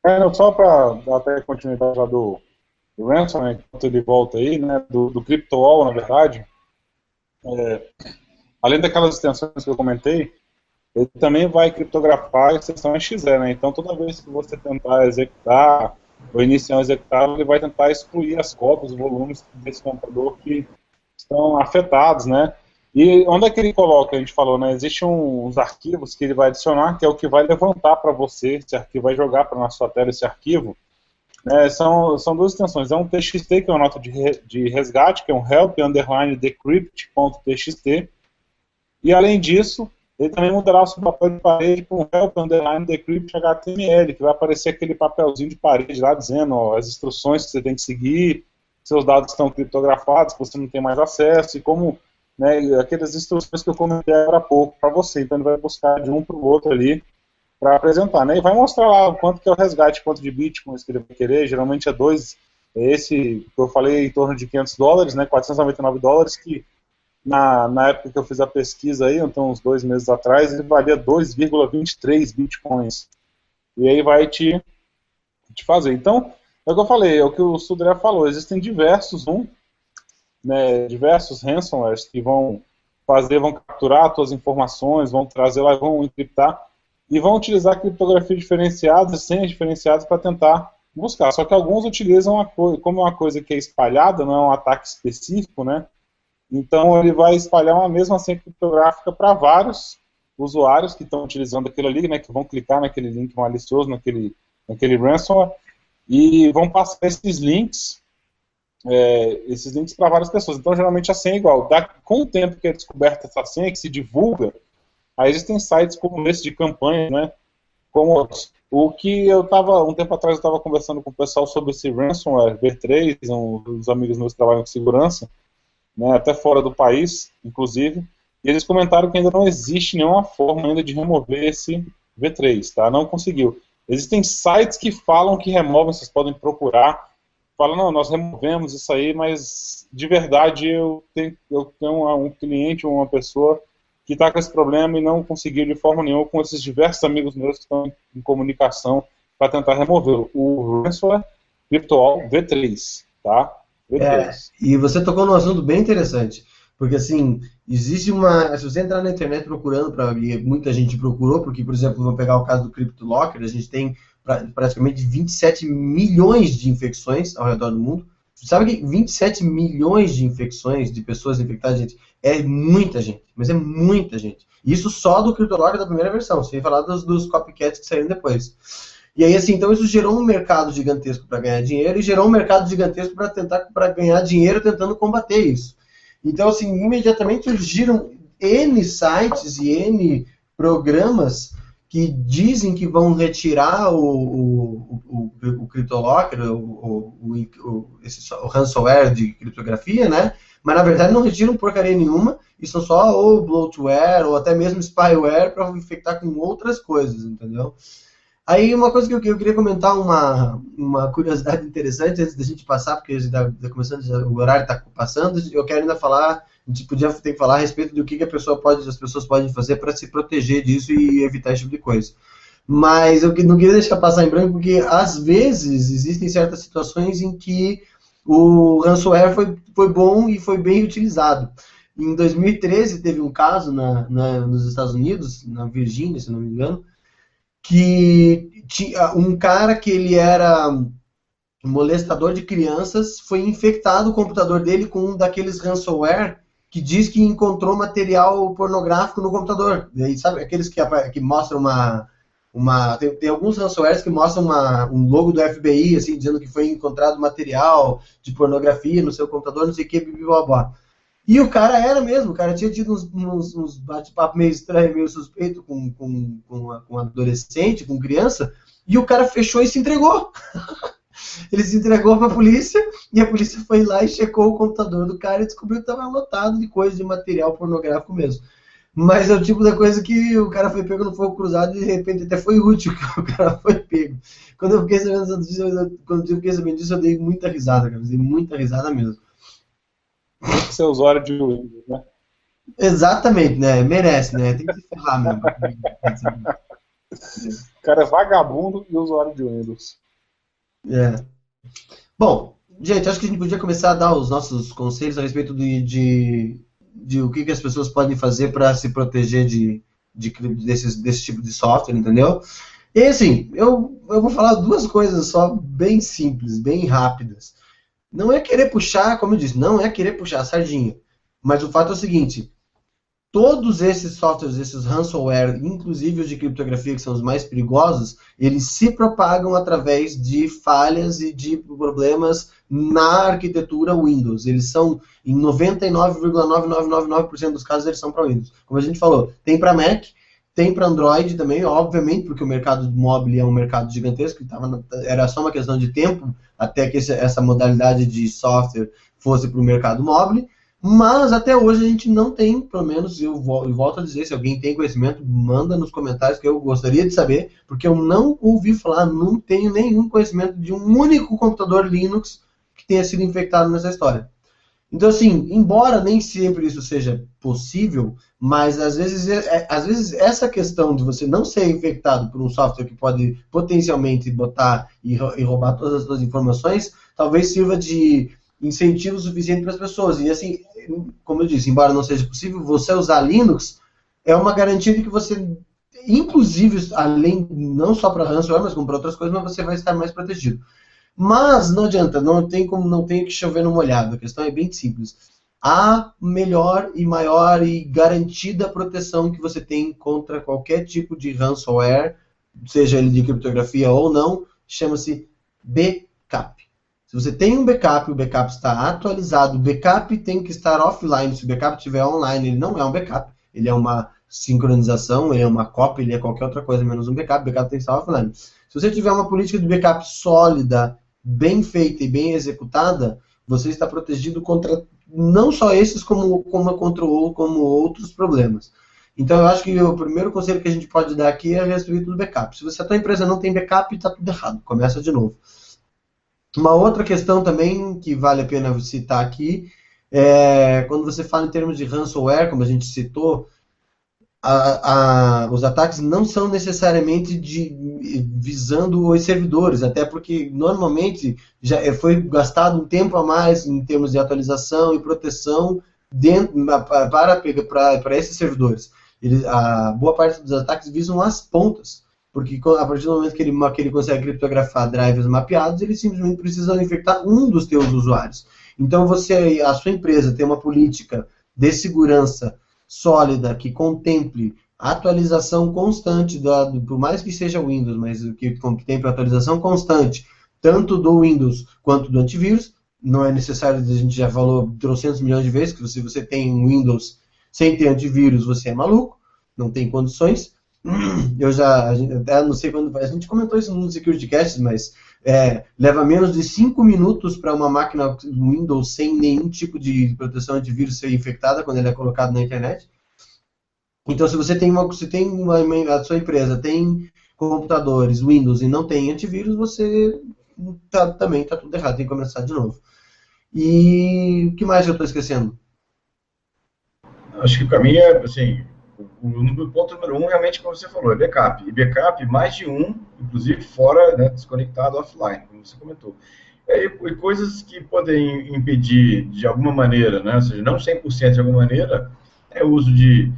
Não, só para dar até continuidade lá do ransomware, enquanto ele volta aí, né, do CryptoWall, na verdade, além daquelas extensões que eu comentei, ele também vai criptografar a extensão exe, né? Então, toda vez que você tentar executar ou iniciar um executável, ele vai tentar excluir as cópias, os volumes desse computador que estão afetados, né? E onde é que ele coloca? A gente falou, né? Existem uns arquivos que ele vai adicionar, que é o que vai levantar para você, esse arquivo vai jogar para na sua tela esse arquivo. São duas extensões. É um TXT, que é uma nota de resgate, que é um help_decrypt.txt. E além disso, ele também mudará o seu papel de parede para um help_decrypt.html, que vai aparecer aquele papelzinho de parede lá dizendo, ó, as instruções que você tem que seguir, seus dados estão criptografados, você não tem mais acesso, e como, né, aquelas instruções que eu comentei agora há pouco para você. Então ele vai buscar de um para o outro ali para apresentar, né? E vai mostrar lá quanto que é o resgate, quanto de bitcoins que ele vai querer. Geralmente é esse que eu falei, em torno de $500, né? $499, que na época que eu fiz a pesquisa aí, então uns 2 meses atrás, ele valia 2,23 bitcoins. E aí vai te fazer. Então, é o que eu falei, é o que o Sudré falou, existem diversos ransomwares que vão capturar as tuas informações, vão trazer lá, vão encriptar, e vão utilizar criptografia diferenciada, senhas diferenciadas para tentar buscar. Só que alguns utilizam, como é uma coisa que é espalhada, não é um ataque específico, né? Então ele vai espalhar uma mesma senha criptográfica para vários usuários que estão utilizando aquilo ali, né, que vão clicar naquele link malicioso, naquele ransomware, e vão passar esses links para várias pessoas. Então geralmente a senha é igual. Com o tempo que é descoberta essa senha, que se divulga, aí existem sites como esse de campanha, né, como outros. O que um tempo atrás eu estava conversando com o pessoal sobre esse ransomware V3, uns amigos meus que trabalham com segurança, né, até fora do país, inclusive, e eles comentaram que ainda não existe nenhuma forma ainda de remover esse V3, tá? Não conseguiu. Existem sites que falam que removem, vocês podem procurar, falam, não, nós removemos isso aí, mas de verdade eu tenho um cliente, uma pessoa que está com esse problema e não conseguiu de forma nenhuma com esses diversos amigos meus que estão em comunicação para tentar remover o ransomware virtual V3, tá? V3. E você tocou num assunto bem interessante, porque assim, existe uma... Se você entrar na internet procurando, muita gente procurou, porque, por exemplo, vou pegar o caso do CryptoLocker, a gente tem praticamente 27 milhões de infecções ao redor do mundo. Sabe que 27 milhões de infecções, de pessoas infectadas, gente, é muita gente, mas é muita gente. Isso só do CryptoLocker da primeira versão, sem falar dos copycats que saíram depois. E aí, assim, então isso gerou um mercado gigantesco para ganhar dinheiro e gerou um mercado gigantesco para ganhar dinheiro tentando combater isso. Então, assim, imediatamente surgiram N sites e N programas que dizem que vão retirar o CryptoLocker, o ransomware de criptografia, né? Mas na verdade não retiram porcaria nenhuma, e são só ou bloatware ou até mesmo spyware para infectar com outras coisas, entendeu? Aí uma coisa que eu queria comentar, uma curiosidade interessante antes da gente passar, porque está começando, o horário está passando, eu quero ainda falar, a gente podia ter que falar a respeito do que as pessoas podem fazer para se proteger disso e evitar esse tipo de coisa. Mas eu não queria deixar passar em branco, porque às vezes existem certas situações em que o ransomware foi bom e foi bem utilizado. Em 2013 teve um caso nos Estados Unidos, na Virgínia, se não me engano, que tinha um cara que ele era molestador de crianças, foi infectado o computador dele com um daqueles ransomware que diz que encontrou material pornográfico no computador. E sabe aqueles que mostram tem alguns ransomwares que mostram um logo do FBI, assim, dizendo que foi encontrado material de pornografia no seu computador, não sei o que, blá, blá. E o cara era mesmo, o cara tinha tido uns bate-papo meio estranho, meio suspeito com um adolescente, com criança, e o cara fechou e se entregou. Ele se entregou para a polícia, e a polícia foi lá e checou o computador do cara e descobriu que estava lotado de coisa de material pornográfico mesmo. Mas é o tipo da coisa que o cara foi pego no fogo cruzado e de repente até foi útil que o cara foi pego. Quando eu fiquei sabendo disso, eu dei muita risada, cara, dei muita risada mesmo. Ser usuário de Windows, né? Exatamente, né? Merece, né? Tem que se ferrar mesmo. O cara é vagabundo e usuário de Windows. É. Bom, gente, acho que a gente podia começar a dar os nossos conselhos a respeito de o que as pessoas podem fazer para se proteger desse tipo de software, entendeu? E assim, eu vou falar duas coisas só bem simples, bem rápidas. Não é querer puxar, como eu disse, não é querer puxar a sardinha. Mas o fato é o seguinte, todos esses softwares, esses ransomware, inclusive os de criptografia, que são os mais perigosos, eles se propagam através de falhas e de problemas na arquitetura Windows. Eles são, em 99,9999% dos casos, eles são para Windows. Como a gente falou, tem para Mac, tem para Android também, obviamente, porque o mercado mobile é um mercado gigantesco, era só uma questão de tempo até que essa modalidade de software fosse para o mercado mobile. Mas até hoje a gente não tem, pelo menos eu volto a dizer, se alguém tem conhecimento, manda nos comentários que eu gostaria de saber, porque eu não ouvi falar, não tenho nenhum conhecimento de um único computador Linux que tenha sido infectado nessa história. Então, assim, embora nem sempre isso seja possível, mas às vezes essa questão de você não ser infectado por um software que pode potencialmente botar e roubar todas as suas informações, talvez sirva de incentivo suficiente para as pessoas. E assim, como eu disse, embora não seja possível, você usar Linux é uma garantia de que você, inclusive, além, não só para ransomware, mas como para outras coisas, mas você vai estar mais protegido. Mas não adianta, não tem que chover no molhado, a questão é bem simples. A melhor e maior e garantida proteção que você tem contra qualquer tipo de ransomware, seja ele de criptografia ou não, chama-se backup. Se você tem um backup, o backup está atualizado, o backup tem que estar offline. Se o backup estiver online, ele não é um backup, ele é uma sincronização, ele é uma cópia, ele é qualquer outra coisa menos um backup, o backup tem que estar offline. Se você tiver uma política de backup sólida, bem feita e bem executada, você está protegido contra não só esses, como outros problemas. Então eu acho que o primeiro conselho que a gente pode dar aqui é a respeito do backup. Se a tua empresa não tem backup, está tudo errado, começa de novo. Uma outra questão também que vale a pena citar aqui é quando você fala em termos de ransomware, como a gente citou, os ataques não são necessariamente visando os servidores, até porque normalmente já foi gastado um tempo a mais em termos de atualização e proteção para esses servidores. A boa parte dos ataques visam as pontas, porque a partir do momento que ele consegue criptografar drivers mapeados, ele simplesmente precisa infectar um dos teus usuários. Então a sua empresa tem uma política de segurança sólida, que contemple a atualização constante, por mais que seja Windows, mas que contemple a atualização constante, tanto do Windows quanto do antivírus. Não é necessário, a gente já falou 300 milhões de vezes, que se você tem um Windows sem ter antivírus, você é maluco, não tem condições. Até não sei quando, a gente comentou isso no SecurityCast, mas leva menos de 5 minutos para uma máquina Windows sem nenhum tipo de proteção antivírus ser infectada quando ele é colocado na internet. Então, se você tem a sua empresa tem computadores Windows e não tem antivírus, você também está tudo errado, tem que começar de novo. E o que mais eu estou esquecendo? Acho que o caminho é, assim, o ponto número 1, realmente, como você falou, é backup. E backup, mais de um, inclusive fora, né, desconectado, offline, como você comentou. E coisas que podem impedir, de alguma maneira, né, ou seja, não 100% de alguma maneira, é o uso de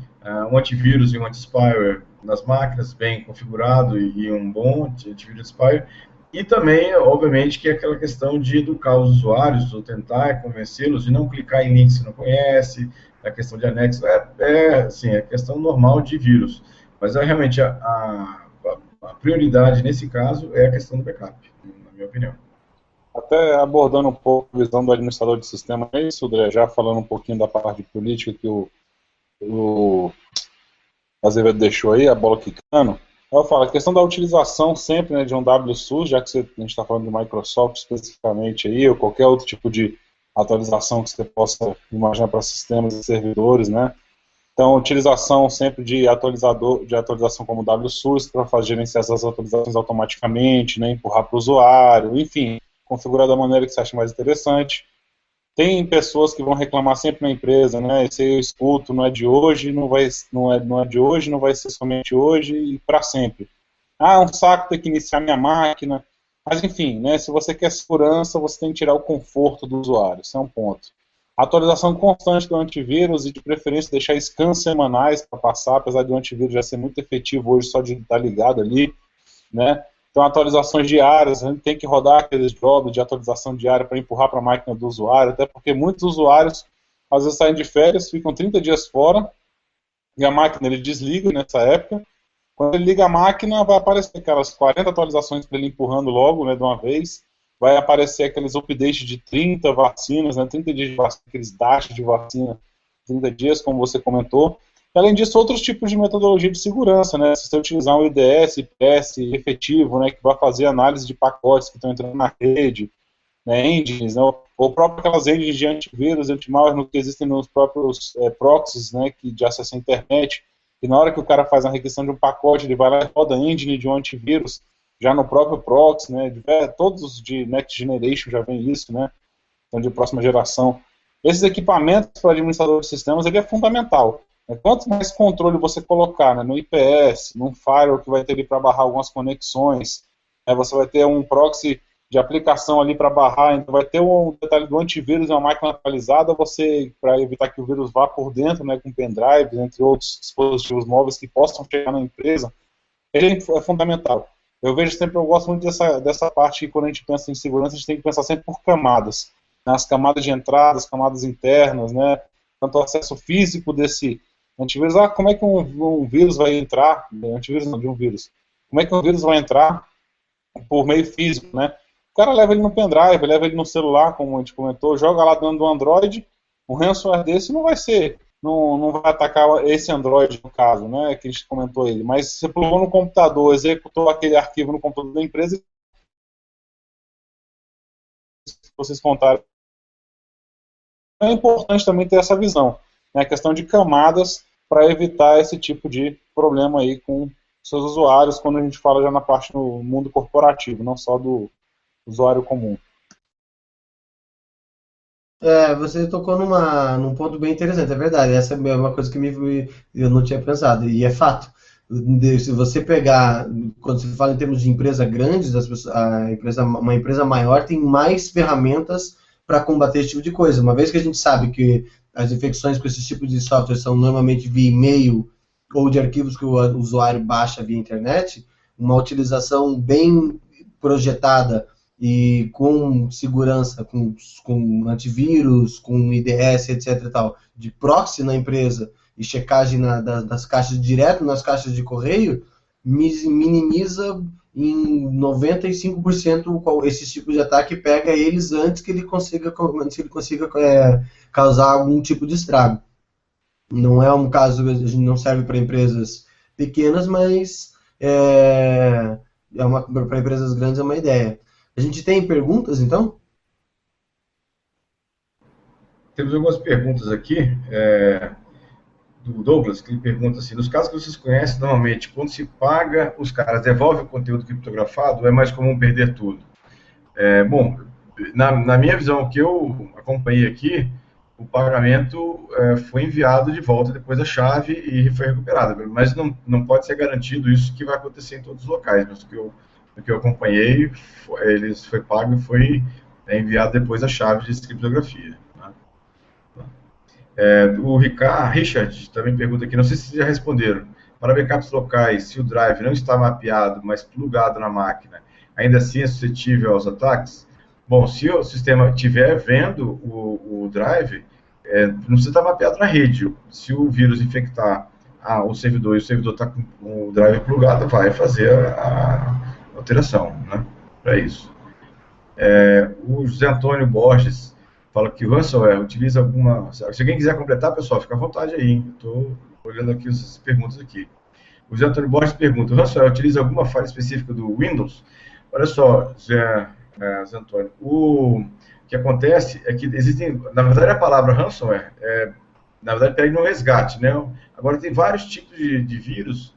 um antivírus e um anti-spyware nas máquinas, bem configurado e um bom antivírus spyware. E também, obviamente, que é aquela questão de educar os usuários, ou tentar convencê-los de não clicar em links que não conhece, a questão de anexo, assim, é questão normal de vírus. Mas realmente a prioridade nesse caso é a questão do backup, na minha opinião. Até abordando um pouco a visão do administrador de sistema, é isso, André, já falando um pouquinho da parte de política que o Azevedo deixou aí, a bola quicando. Eu falo, a questão da utilização sempre, né, de um WSUS, já que a gente está falando de Microsoft especificamente aí, ou qualquer outro tipo de atualização que você possa imaginar para sistemas e servidores, né? Então, utilização sempre de atualização como WSUS para fazer gerenciar essas atualizações automaticamente, né, empurrar para o usuário, enfim, configurar da maneira que você acha mais interessante. Tem pessoas que vão reclamar sempre na empresa, né? Esse eu escuto, não é de hoje, não é de hoje, não vai ser somente hoje e para sempre. Ah, é um saco ter que iniciar minha máquina. Mas enfim, né? Se você quer segurança, você tem que tirar o conforto do usuário. Isso é um ponto. Atualização constante do antivírus e de preferência deixar scans semanais para passar, apesar de o antivírus já ser muito efetivo hoje só de estar ligado ali, né? Então, atualizações diárias, a gente tem que rodar aqueles jobs de atualização diária para empurrar para a máquina do usuário, até porque muitos usuários, às vezes, saem de férias, ficam 30 dias fora, e a máquina ele desliga nessa época. Quando ele liga a máquina, vai aparecer aquelas 40 atualizações para ele empurrando logo, né, de uma vez. Vai aparecer aqueles updates de 30 vacinas, né, 30 dias de vacina, aqueles dashes de vacina, 30 dias, como você comentou. Além disso, outros tipos de metodologia de segurança, né? Se você utilizar um IDS, IPS efetivo, né, que vai fazer análise de pacotes que estão entrando na rede, né, engines, né, ou próprio aquelas engines de antivírus, anti-malware que existem nos próprios proxies, né, de acesso à internet, e na hora que o cara faz a requisição de um pacote, ele vai lá e roda a engine de um antivírus, já no próprio proxy, né, todos de Next Generation já vem isso, né, então de próxima geração. Esses equipamentos para administrador de sistemas, ele é fundamental. Quanto mais controle você colocar, né, no IPS, num firewall que vai ter ali para barrar algumas conexões, né, você vai ter um proxy de aplicação ali para barrar, então vai ter um detalhe do antivírus em uma máquina atualizada, para evitar que o vírus vá por dentro, né, com pendrive, entre outros dispositivos móveis que possam chegar na empresa, ele é fundamental. Eu gosto muito dessa parte que quando a gente pensa em segurança, a gente tem que pensar sempre por camadas, né, as camadas de entrada, as camadas internas, né, tanto o acesso físico desse antivírus, como é que um vírus vai entrar, antivírus não, de um vírus, como é que um vírus vai entrar por meio físico, né? O cara leva ele no pendrive, leva ele no celular, como a gente comentou, joga lá dentro do Android, um ransomware desse não vai atacar esse Android no caso, né, que a gente comentou ele, mas você plugou no computador, executou aquele arquivo no computador da empresa, vocês contaram. É importante também ter essa visão, né, a questão de camadas para evitar esse tipo de problema aí com seus usuários, quando a gente fala já na parte do mundo corporativo, não só do usuário comum. Você tocou num ponto bem interessante, é verdade. Essa é uma coisa que eu não tinha pensado, e é fato. Se você pegar, quando se fala em termos de empresa grandes, uma empresa maior tem mais ferramentas para combater esse tipo de coisa. Uma vez que a gente sabe que as infecções com esse tipo de software são normalmente via e-mail ou de arquivos que o usuário baixa via internet, uma utilização bem projetada e com segurança, com antivírus, com IDS, etc. e tal, de proxy na empresa e checagem das caixas direto nas caixas de correio, minimiza em 95% esse tipo de ataque, pega eles antes que ele consiga causar algum tipo de estrago. Não é um caso, a gente não serve para empresas pequenas, mas para empresas grandes é uma ideia. A gente tem perguntas, então? Temos algumas perguntas aqui, do Douglas, que ele pergunta assim, nos casos que vocês conhecem, normalmente, quando se paga, os caras devolvem o conteúdo criptografado ou é mais comum perder tudo? Bom, na minha visão, o que eu acompanhei aqui, o pagamento foi enviado de volta depois da chave e foi recuperado, mas não pode ser garantido isso que vai acontecer em todos os locais, mas o que eu acompanhei, foi pago e foi enviado depois da chave de criptografia. O Richard também pergunta aqui, não sei se vocês já responderam, para backups locais, se o drive não está mapeado, mas plugado na máquina, ainda assim é suscetível aos ataques? Bom, se o sistema estiver vendo o drive, não precisa estar mapeado na rede. Se o vírus infectar o servidor e o servidor está com o drive plugado, vai fazer a alteração, né, para isso. O José Antônio Borges fala que o ransomware utiliza alguma... Se alguém quiser completar, pessoal, fica à vontade aí, hein? Estou olhando aqui as perguntas aqui. O José Antônio Borges pergunta, o ransomware utiliza alguma falha específica do Windows? Olha só, José Antônio, o que acontece é que existem... Na verdade, a palavra ransomware, na verdade, pega no resgate, né? Agora, tem vários tipos de vírus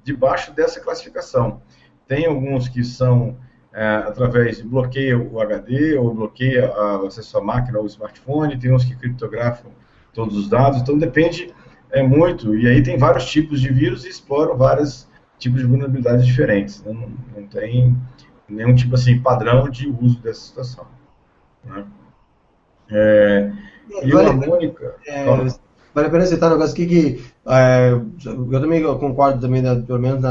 debaixo dessa classificação. Tem alguns que são... através de bloqueia o HD ou bloqueia o acesso à máquina ou smartphone, tem uns que criptografam todos os dados, então depende muito, e aí tem vários tipos de vírus e exploram vários tipos de vulnerabilidades diferentes, né? Não tem nenhum tipo assim padrão de uso dessa situação, né? E a Mônica... Vale a pena citar um negócio aqui que eu também concordo também, pelo menos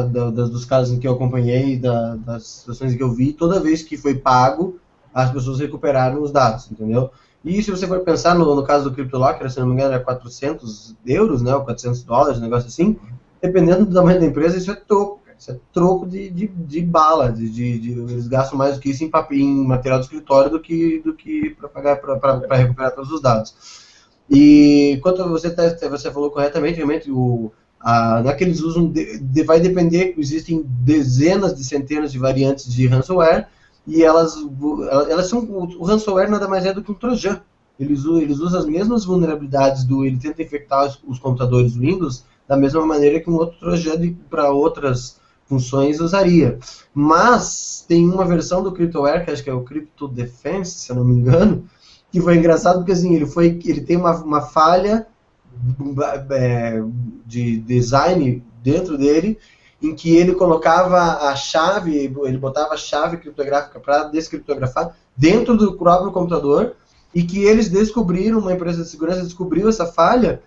dos casos em que eu acompanhei, das situações em que eu vi, toda vez que foi pago, as pessoas recuperaram os dados, entendeu? E se você for pensar no caso do CryptoLocker, se não me engano, era 400 euros, né, ou 400 dólares, um negócio assim, dependendo do tamanho da empresa, isso é troco, cara. Isso é troco de bala, eles gastam mais do que isso em material de escritório do que para pagar para recuperar todos os dados. E quanto você falou corretamente, realmente naqueles usam vai depender, existem dezenas de centenas de variantes de ransomware e elas são, o ransomware nada mais é do que um trojan. Eles usam as mesmas vulnerabilidades ele tenta infectar os computadores Windows da mesma maneira que um outro trojan para outras funções usaria. Mas tem uma versão do CryptoWare, que acho que é o Crypto Defense, se eu não me engano, que foi engraçado porque assim, ele tem uma falha de design dentro dele, em que ele colocava a chave, ele botava a chave criptográfica para descriptografar dentro do próprio computador, e que eles descobriram, uma empresa de segurança descobriu essa falha,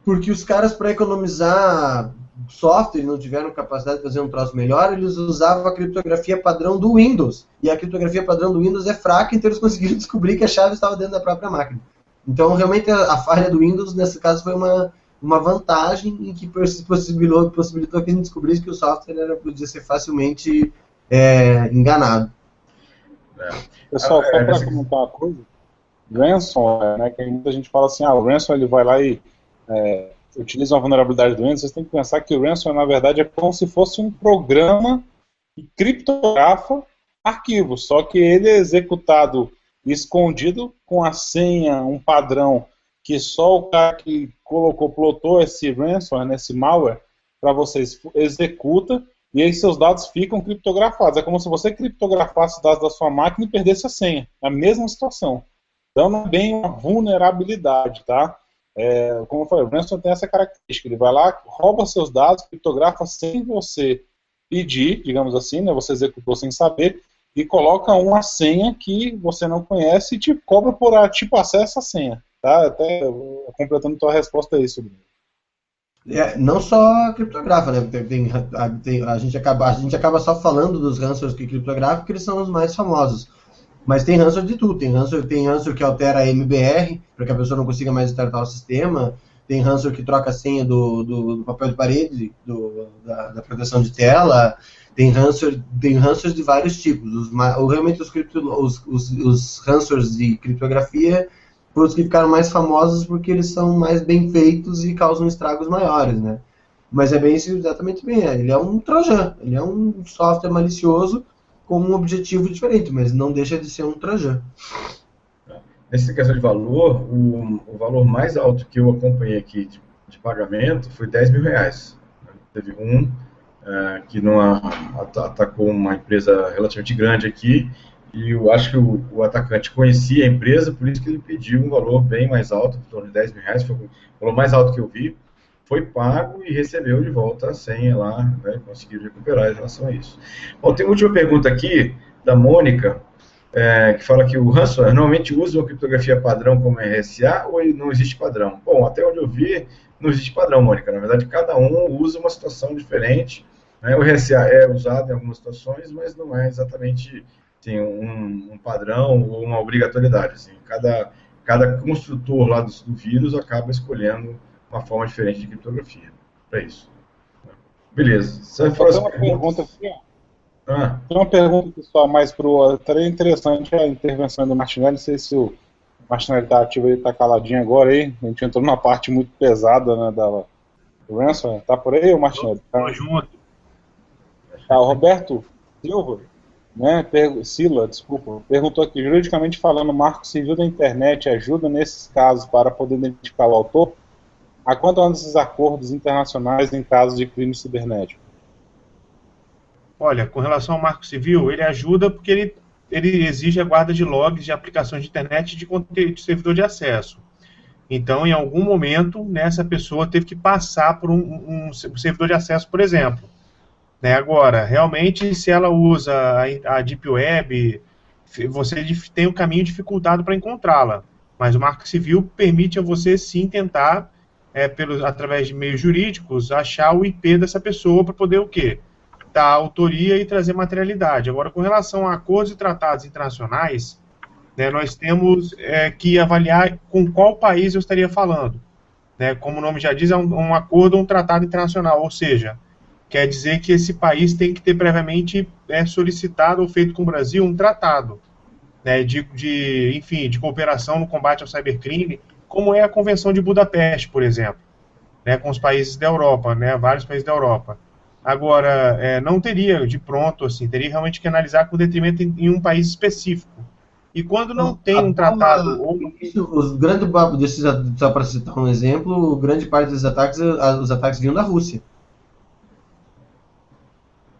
porque os caras, para economizar software, não tiveram capacidade de fazer um troço melhor, eles usavam a criptografia padrão do Windows. E a criptografia padrão do Windows é fraca, então eles conseguiram descobrir que a chave estava dentro da própria máquina. Então, realmente, a falha do Windows, nesse caso, foi uma vantagem em que possibilitou que a gente descobrisse que o software podia ser facilmente enganado. Pessoal, só para comentar uma coisa, ransomware, né, que muita gente fala assim, o ransomware ele vai lá e utiliza uma vulnerabilidade do Windows. Vocês têm que pensar que o ransomware, na verdade, é como se fosse um programa que criptografa arquivos, só que ele é executado escondido com a senha, um padrão que só o cara que plotou esse ransomware, esse malware, para vocês executa, e aí seus dados ficam criptografados. É como se você criptografasse os dados da sua máquina e perdesse a senha. É a mesma situação. Então não é bem uma vulnerabilidade, tá? Como eu falei, o ransomware tem essa característica, ele vai lá, rouba seus dados, criptografa sem você pedir, digamos assim, né, você executou sem saber, e coloca uma senha que você não conhece e te cobra por tipo acesso à senha, tá? Até completando tua resposta a isso, Bruno. Não só criptografa, né? A gente acaba só falando dos ransomwares que criptografam porque eles são os mais famosos. Mas tem ransomware de tudo. Tem ransomware que altera a MBR para que a pessoa não consiga mais startar o sistema. Tem ransomware que troca a senha do papel de parede, da proteção de tela. Tem ransomwares de vários tipos. Realmente os ransomwares de criptografia foram os que ficaram mais famosos porque eles são mais bem feitos e causam estragos maiores, né? Mas é bem exatamente bem. Ele é um trojan, ele é um software malicioso com um objetivo diferente, mas não deixa de ser um trojan. Nessa questão de valor, o valor mais alto que eu acompanhei aqui de pagamento foi R$10.000. Teve um que não atacou uma empresa relativamente grande aqui, e eu acho que o atacante conhecia a empresa, por isso que ele pediu um valor bem mais alto, em torno de R$10.000, foi o valor mais alto que eu vi, foi pago e recebeu de volta a senha lá, né, conseguiu recuperar em relação a isso. Bom, tem uma última pergunta aqui, da Mônica, que fala que o ransomware normalmente usa uma criptografia padrão como RSA ou não existe padrão? Bom, até onde eu vi, não existe padrão, Mônica, na verdade cada um usa uma situação diferente, né? O RSA é usado em algumas situações, mas não é exatamente tem um padrão ou uma obrigatoriedade. Assim. Cada construtor lá do vírus acaba escolhendo uma forma diferente de criptografia para isso. Beleza. Tem uma pergunta aqui, ó. Tem uma pergunta, pessoal, mais pro... Estaria interessante a intervenção do Martinelli. Não sei se o Martinelli está ativo, ele está caladinho agora aí. A gente entrou numa parte muito pesada, né, do ransomware. Tá por aí, o Martinelli? Tá junto. Tá, o Roberto Silva, né, Sila, desculpa, perguntou aqui, juridicamente falando, o marco civil da internet ajuda nesses casos para poder identificar o autor? Há quanto andam esses acordos internacionais em casos de crime cibernético? Olha, com relação ao marco civil, ele ajuda porque ele exige a guarda de logs de aplicações de internet de conteúdo de servidor de acesso. Então, em algum momento, né, essa pessoa teve que passar por um servidor de acesso, por exemplo. Né, agora, realmente, se ela usa a Deep Web, você tem um caminho dificultado para encontrá-la. Mas o Marco Civil permite a você, sim, tentar, através de meios jurídicos, achar o IP dessa pessoa para poder o quê? Dar autoria e trazer materialidade. Agora, com relação a acordos e tratados internacionais, né, nós temos que avaliar com qual país eu estaria falando. Né, como o nome já diz, é um acordo ou um tratado internacional, ou seja, quer dizer que esse país tem que ter previamente solicitado ou feito com o Brasil um tratado, né, de cooperação no combate ao cybercrime, como é a Convenção de Budapeste, por exemplo, né, com os países da Europa, né, vários países da Europa. Agora, não teria de pronto, assim, teria realmente que analisar com detrimento em um país específico. E quando não tem um tratado... Os grandes, só para citar um exemplo, grande parte dos ataques, os ataques vinham da Rússia.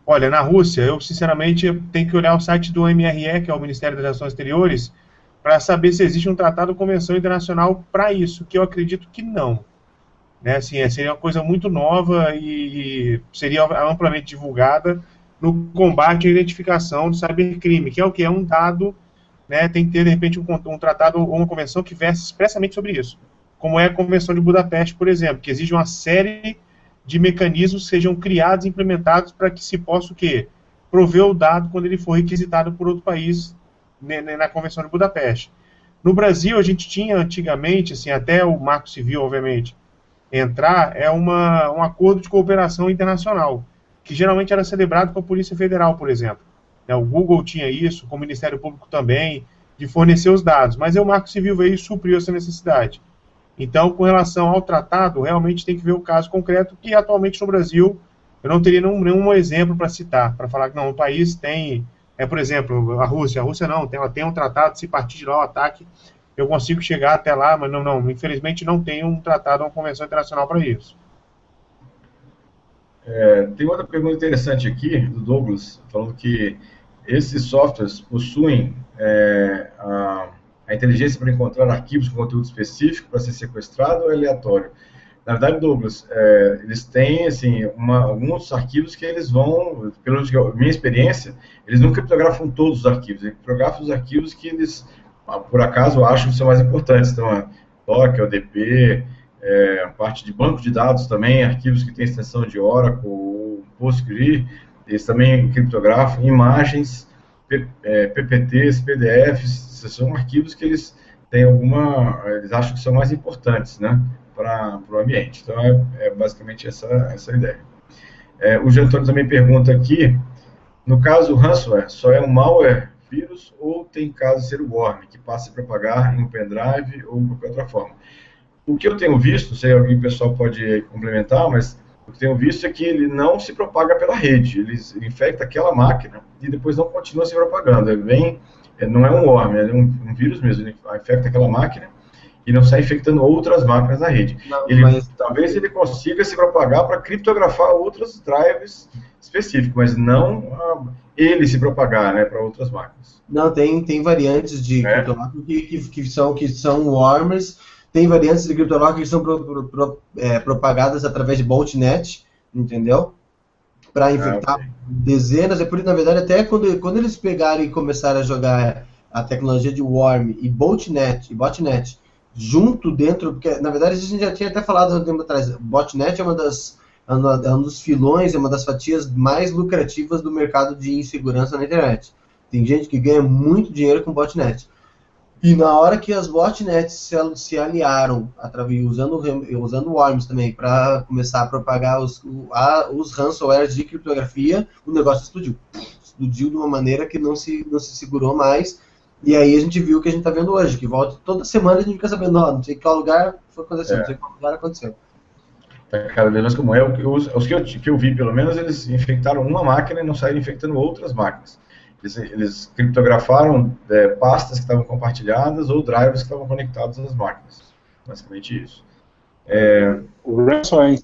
Olha, na Rússia, eu sinceramente tenho que olhar o site do MRE, que é o Ministério das Relações Exteriores, para saber se existe um tratado ou convenção internacional para isso, que eu acredito que não. Né, assim, seria uma coisa muito nova e seria amplamente divulgada no combate à identificação do cybercrime, que é o que? É um dado, né, tem que ter, de repente, um tratado ou uma convenção que verse expressamente sobre isso, como é a Convenção de Budapeste, por exemplo, que exige uma série de mecanismos sejam criados e implementados para que se possa o quê? Prover o dado quando ele for requisitado por outro país, né, na Convenção de Budapeste. No Brasil, a gente tinha antigamente, assim, até o Marco Civil, obviamente, entrar, um acordo de cooperação internacional, que geralmente era celebrado com a Polícia Federal, por exemplo. O Google tinha isso, com o Ministério Público também, de fornecer os dados, mas o Marco Civil veio e supriu essa necessidade. Então, com relação ao tratado, realmente tem que ver o caso concreto, que atualmente no Brasil, eu não teria nenhum exemplo para citar, para falar que não, o país tem, por exemplo, a Rússia não, ela tem um tratado, se partir de lá o ataque, eu consigo chegar até lá, mas não, infelizmente não tem um tratado ou uma convenção internacional para isso. Tem outra pergunta interessante aqui, do Douglas, falando que esses softwares possuem a a inteligência para encontrar arquivos com conteúdo específico para ser sequestrado ou é aleatório? Na verdade, Douglas, eles têm assim, alguns arquivos que eles vão, pela minha experiência, eles não criptografam todos os arquivos, eles criptografam os arquivos que eles, por acaso, acham que são mais importantes. Então, a TOC, ODP, a parte de banco de dados também, arquivos que têm extensão de Oracle ou PostgreSQL, eles também criptografam imagens, PPTs, PDFs, são arquivos que eles têm eles acham que são mais importantes, né, para o ambiente. Então, basicamente essa a ideia. O Jean Antônio também pergunta aqui, no caso, o ransomware só é um malware, vírus, ou tem caso de ser o worm, que passa a propagar em um pendrive ou qualquer outra forma? O que eu tenho visto, não sei, alguém pessoal pode complementar, mas o que eu tenho visto é que ele não se propaga pela rede, ele infecta aquela máquina e depois não continua se propagando. Não é um worm, é um vírus mesmo, ele infecta aquela máquina e não sai infectando outras máquinas na rede. Talvez ele consiga se propagar para criptografar outros drivers específicos, mas não ele se propagar, né, para outras máquinas. Não, tem variantes de criptografia que são wormers, tem variantes de criptografia que são propagadas através de botnet, entendeu? Para infectar dezenas, por isso, na verdade, até quando eles pegarem e começarem a jogar a tecnologia de worm e botnet junto dentro, porque na verdade a gente já tinha até falado há um tempo atrás, botnet é um dos filões, é uma das fatias mais lucrativas do mercado de insegurança na internet. Tem gente que ganha muito dinheiro com botnet. E na hora que as botnets se aliaram, usando worms também, para começar a propagar os ransomwares de criptografia, o negócio explodiu. Explodiu de uma maneira que não se segurou mais. E aí a gente viu o que a gente está vendo hoje, que volta toda semana a gente fica sabendo, não sei qual lugar foi acontecendo, não sei qual lugar aconteceu. Cada vez mais comum. Os que eu vi, pelo menos, eles infectaram uma máquina e não saíram infectando outras máquinas. Eles criptografaram pastas que estavam compartilhadas ou drivers que estavam conectados às máquinas. Basicamente isso. O ransomware,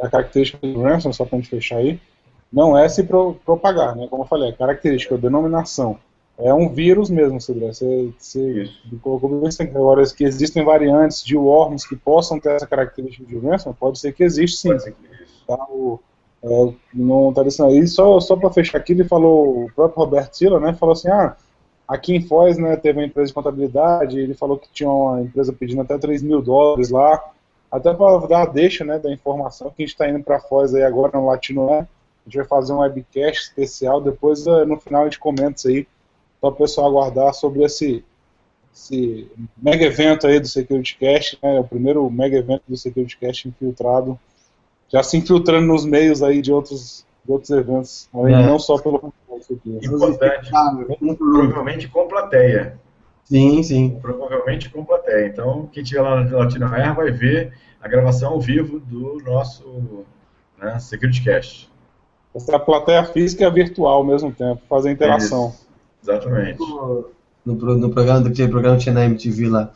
a característica do ransomware, só para a gente fechar aí, não é se propagar, né? Como eu falei, a característica, a denominação. É um vírus mesmo, você colocou bem assim. Agora, que existem variantes de worms que possam ter essa característica de ransomware, pode ser que existe sim. Pode ser que existe. Tá? Não está dizendo. E só para fechar aqui, ele falou, o próprio Roberto Silla, né, falou assim, aqui em Foz, né, teve uma empresa de contabilidade, ele falou que tinha uma empresa pedindo até $3.000 lá, até para dar a deixa, né, da informação, que a gente está indo para Foz aí agora no Latinoé, a gente vai fazer um webcast especial, depois no final a gente comenta isso aí, para o pessoal aguardar sobre esse mega evento aí do SecurityCast, né, o primeiro mega evento do SecurityCast infiltrado, já se infiltrando nos meios aí de outros eventos, não só pelo... Importante, provavelmente com plateia. Sim. Provavelmente com plateia. Então, quem estiver lá no Latinoair vai ver a gravação ao vivo do nosso SecurityCast. Essa é a plateia física e a virtual ao mesmo tempo, fazer interação. Isso. Exatamente. No programa que tinha na MTV lá.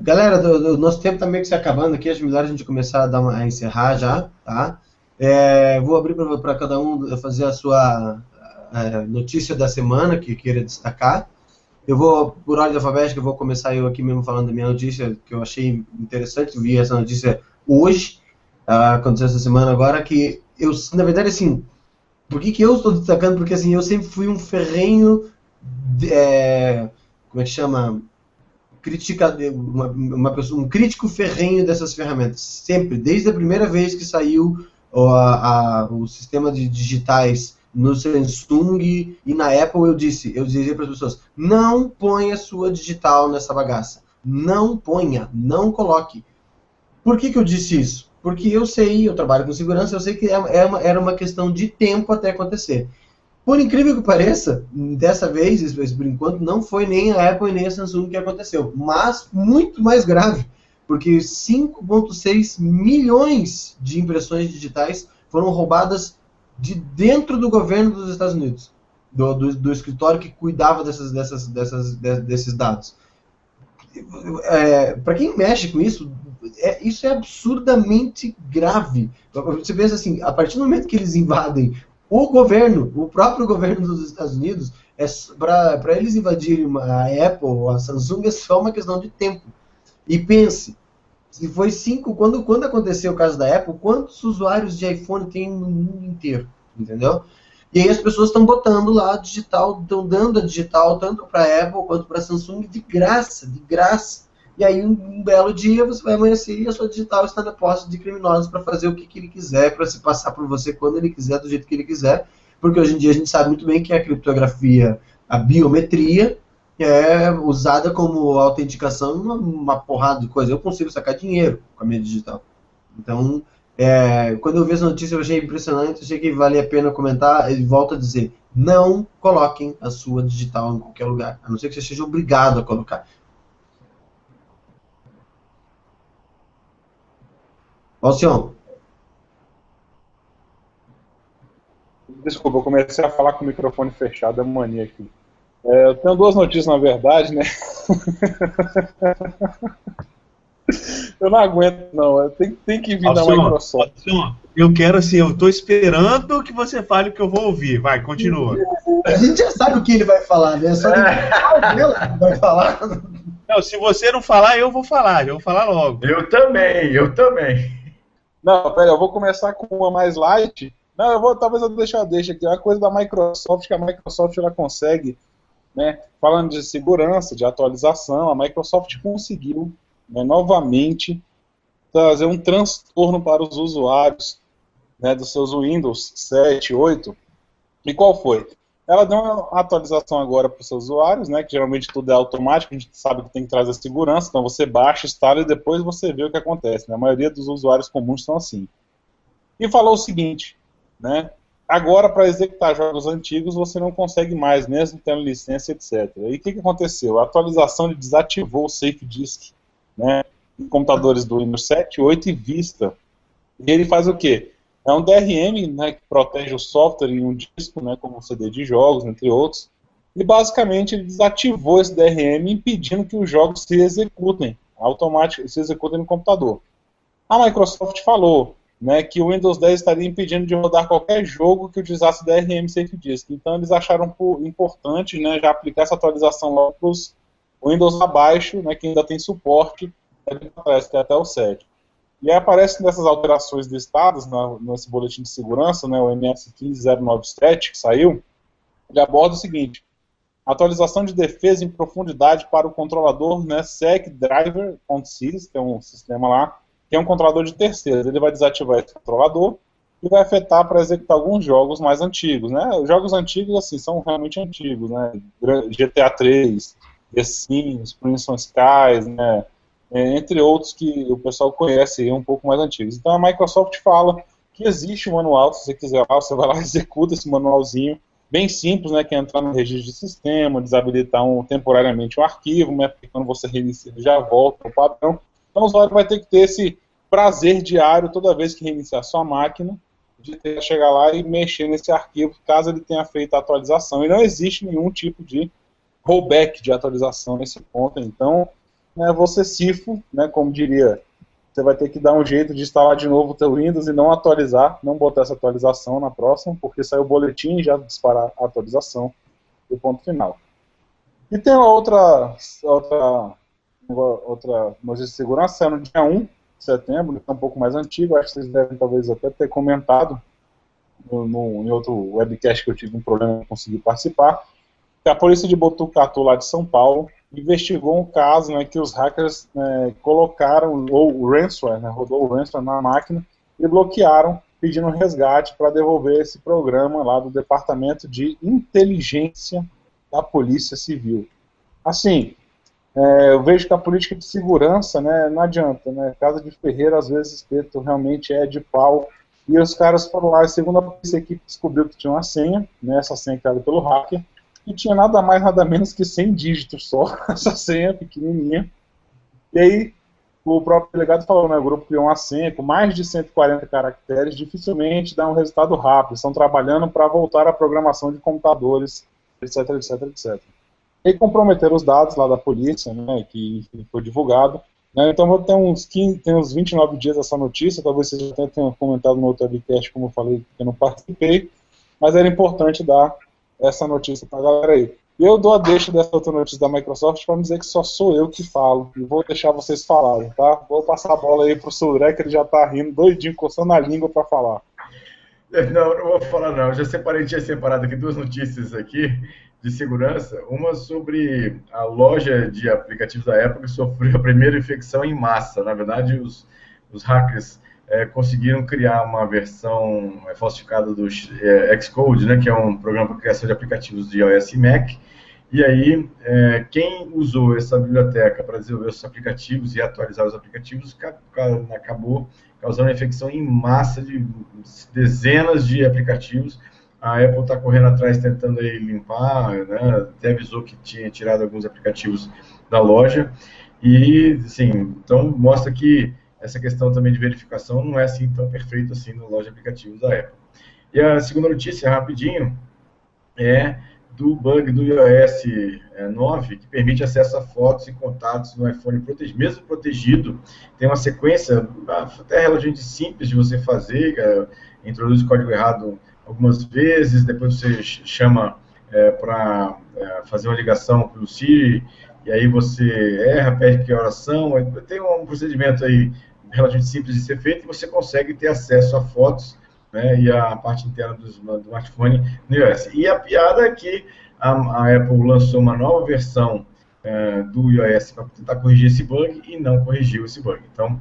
Galera, o nosso tempo está meio que se acabando aqui, acho melhor a gente começar a encerrar já, tá? Vou abrir para cada um fazer a sua notícia da semana que queira destacar. Eu vou, por ordem alfabética, eu vou começar eu aqui mesmo falando da minha notícia, que eu achei interessante, vi essa notícia hoje, aconteceu essa semana agora, que eu, na verdade, assim, por que eu estou destacando? Porque, assim, eu sempre fui um ferrenho, como é que chama? Um crítico ferrenho dessas ferramentas. Sempre, desde a primeira vez que saiu o sistema de digitais no Samsung e na Apple, eu dizia para as pessoas, não ponha sua digital nessa bagaça. Não ponha, não coloque. Por que eu disse isso? Porque eu trabalho com segurança, eu sei que era uma questão de tempo até acontecer. Por incrível que pareça, dessa vez, por enquanto, não foi nem a Apple nem a Samsung que aconteceu. Mas muito mais grave, porque 5,6 milhões de impressões digitais foram roubadas de dentro do governo dos Estados Unidos, do escritório que cuidava desses dados. Para quem mexe com isso, isso é absurdamente grave. Você pensa assim, a partir do momento que eles invadem O próprio governo dos Estados Unidos, para eles invadirem a Apple ou a Samsung, é só uma questão de tempo. E pense, se foi 5, quando aconteceu o caso da Apple, quantos usuários de iPhone tem no mundo inteiro? Entendeu? E aí as pessoas estão botando lá digital, estão dando a digital tanto para a Apple quanto para a Samsung de graça, de graça. E aí um belo dia você vai amanhecer e a sua digital está na posse de criminosos para fazer o que ele quiser, para se passar por você quando ele quiser, do jeito que ele quiser. Porque hoje em dia a gente sabe muito bem que a criptografia, a biometria, é usada como autenticação em uma porrada de coisa. Eu consigo sacar dinheiro com a minha digital. Então, quando eu vi essa notícia eu achei impressionante, achei que valia a pena comentar, e volto a dizer, não coloquem a sua digital em qualquer lugar, a não ser que você seja obrigado a colocar. Alcion. Desculpa, eu comecei a falar com o microfone fechado, é uma mania aqui. Eu tenho duas notícias, na verdade, né? Eu não aguento, não. Tem que vir da Microsoft. Eu quero assim, eu tô esperando que você fale o que eu vou ouvir. Vai, continua. A gente já sabe o que ele vai falar, né? Só que ele vai falar. Não, se você não falar, eu vou falar logo. Eu também. Não, pera, eu vou começar com uma mais light. Não, talvez eu deixe aqui. É uma coisa da Microsoft, que a Microsoft ela consegue, né? Falando de segurança, de atualização, a Microsoft conseguiu, né, novamente trazer um transtorno para os usuários, né, dos seus Windows 7, 8. E qual foi? Ela deu uma atualização agora para os seus usuários, né, que geralmente tudo é automático, a gente sabe que tem que trazer segurança, então você baixa, instala e depois você vê o que acontece, né? A maioria dos usuários comuns são assim. E falou o seguinte, né, agora para executar jogos antigos você não consegue mais, mesmo tendo licença, etc. E o que aconteceu? A atualização desativou o Safe Disk, né, em computadores do Windows 7, 8 e Vista. E ele faz o quê? É um DRM, né, que protege o software em um disco, né, como um CD de jogos, entre outros. E basicamente ele desativou esse DRM, impedindo que os jogos se executem no computador. A Microsoft falou, né, que o Windows 10 estaria impedindo de rodar qualquer jogo que utilizasse DRM Safe Disk. Então eles acharam importante, né, já aplicar essa atualização logo para os Windows abaixo, né, que ainda tem suporte, parece que é até o 7. E aí aparece nessas alterações listadas nesse boletim de segurança, né, o MS 15097, que saiu, ele aborda o seguinte: atualização de defesa em profundidade para o controlador, né, SecDriver.sys, que é um sistema lá, que é um controlador de terceiros. Ele vai desativar esse controlador e vai afetar para executar alguns jogos mais antigos, né? Os jogos antigos, assim, são realmente antigos, né? GTA 3, The Sims, Crimson Skies, né? Entre outros que o pessoal conhece aí, um pouco mais antigos. Então a Microsoft fala que existe um manual, se você quiser lá, você vai lá e executa esse manualzinho, bem simples, né, que é entrar no registro de sistema, desabilitar temporariamente um arquivo, né, porque quando você reinicia ele já volta ao padrão. Então o usuário vai ter que ter esse prazer diário, toda vez que reiniciar sua máquina, de ter que chegar lá e mexer nesse arquivo, caso ele tenha feito a atualização. E não existe nenhum tipo de rollback de atualização nesse ponto, então você cifo, né, como diria, você vai ter que dar um jeito de instalar de novo o teu Windows e não atualizar, não botar essa atualização na próxima, porque saiu o boletim e já disparar a atualização do ponto final. E tem uma outra notícia de segurança, saiu no dia 1 de setembro, que é um pouco mais antigo, acho que vocês devem talvez até ter comentado em outro webcast que eu tive um problema de conseguir participar, que a polícia de Botucatu, lá de São Paulo, investigou um caso, né, que os hackers colocaram o ransomware, né, rodou o ransomware na máquina e bloquearam, pedindo resgate para devolver esse programa lá do Departamento de Inteligência da Polícia Civil. Assim, eu vejo que a política de segurança, né, não adianta, né, casa de ferreiro às vezes espeto realmente é de pau, e os caras foram lá, e segundo a polícia, a equipe descobriu que tinha uma senha, né, essa senha criada pelo hacker, e tinha nada mais, nada menos que 100 dígitos só, essa senha pequenininha. E aí, o próprio delegado falou, né, o grupo criou uma senha com mais de 140 caracteres, dificilmente dá um resultado rápido, estão trabalhando para voltar à programação de computadores, etc, etc, etc. E comprometeram os dados lá da polícia, né, que foi divulgado. Né, então, tem uns 29 dias essa notícia, talvez vocês já tenham comentado no outro webcast, como eu falei, que eu não participei. mas era importante dar essa notícia para a galera aí. E eu dou a deixa dessa outra notícia da Microsoft para dizer que só sou eu que falo, e vou deixar vocês falarem, tá? Vou passar a bola aí pro Sodré, que ele já tá rindo, doidinho, coçando a língua para falar. Não vou falar não, tinha separado aqui duas notícias aqui de segurança, uma sobre a loja de aplicativos da Apple que sofreu a primeira infecção em massa. Na verdade, os hackers conseguiram criar uma versão falsificada do Xcode, né, que é um programa para criação de aplicativos de iOS e Mac, e aí quem usou essa biblioteca para desenvolver os aplicativos e atualizar os aplicativos acabou causando infecção em massa de dezenas de aplicativos. A Apple está correndo atrás, tentando aí limpar, né? Até avisou que tinha tirado alguns aplicativos da loja. E, assim, então mostra que essa questão também de verificação não é assim tão perfeita assim na loja de aplicativos da Apple. E a segunda notícia, rapidinho, é do bug do iOS 9, que permite acesso a fotos e contatos no iPhone mesmo protegido. Tem uma sequência até relativamente simples de você fazer, introduz o código errado algumas vezes, depois você chama para fazer uma ligação pelo Siri, e aí você erra, pede que oração, tem um procedimento aí relativamente simples de ser feito, e você consegue ter acesso a fotos, né, e a parte interna do smartphone no iOS. E a piada é que a Apple lançou uma nova versão do iOS para tentar corrigir esse bug e não corrigiu esse bug. Então,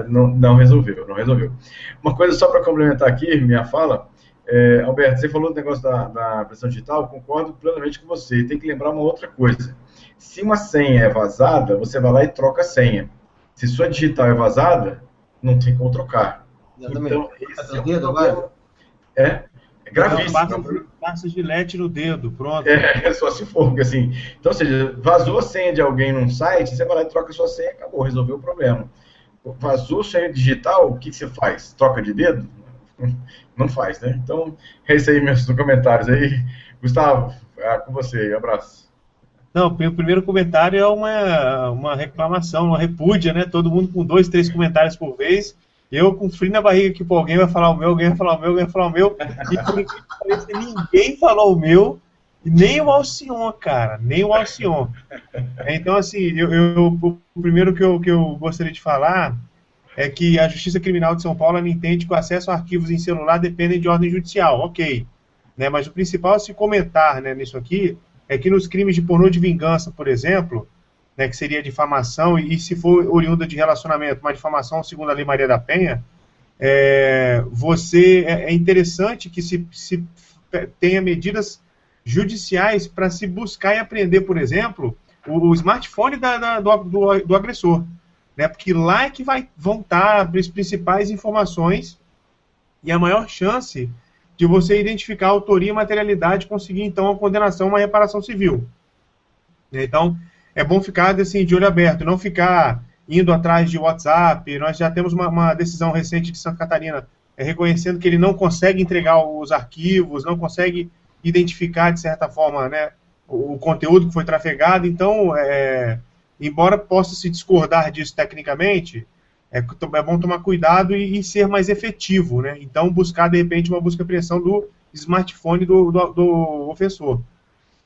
não resolveu. Uma coisa só para complementar aqui minha fala, Alberto, você falou do negócio da impressão digital, concordo plenamente com você. Tem que lembrar uma outra coisa. Se uma senha é vazada, você vai lá e troca a senha. Se sua digital é vazada, não tem como trocar. Exatamente. Então, esse é um problema. É gravíssimo. Passa Gilete no dedo, pronto. Só se for, porque assim. Então, ou seja, vazou a senha de alguém num site, você vai lá e troca a sua senha, acabou, resolveu o problema. Vazou a senha digital, o que você faz? Troca de dedo? Não faz, né? Então, é isso aí, meus comentários aí. Gustavo, com você aí, abraço. Não, o primeiro comentário é uma reclamação, uma repúdia, né? Todo mundo com 2, 3 comentários por vez. Eu com frio na barriga que alguém vai falar o meu, alguém vai falar o meu, alguém vai falar o meu. E por incrível que pareça, ninguém falou o meu, e nem o Alcion, cara, nem o Alcion. Então, assim, o primeiro que eu gostaria de falar é que a Justiça Criminal de São Paulo entende que o acesso a arquivos em celular depende de ordem judicial, ok. Né, mas o principal a se comentar, né, nisso aqui é que nos crimes de pornô de vingança, por exemplo, né, que seria difamação, e se for oriunda de relacionamento, uma difamação segundo a Lei Maria da Penha, é interessante que se tenha medidas judiciais para se buscar e apreender, por exemplo, o smartphone do agressor. Né, porque lá é que vão estar as principais informações e a maior chance de você identificar a autoria e materialidade e conseguir, então, a condenação, uma reparação civil. Então, é bom ficar assim, de olho aberto, não ficar indo atrás de WhatsApp. Nós já temos uma decisão recente de Santa Catarina reconhecendo que ele não consegue entregar os arquivos, não consegue identificar, de certa forma, né, o conteúdo que foi trafegado. Então, embora possa se discordar disso tecnicamente, é bom tomar cuidado e ser mais efetivo, né? Então, buscar, de repente, uma busca e apreensão do smartphone do ofensor.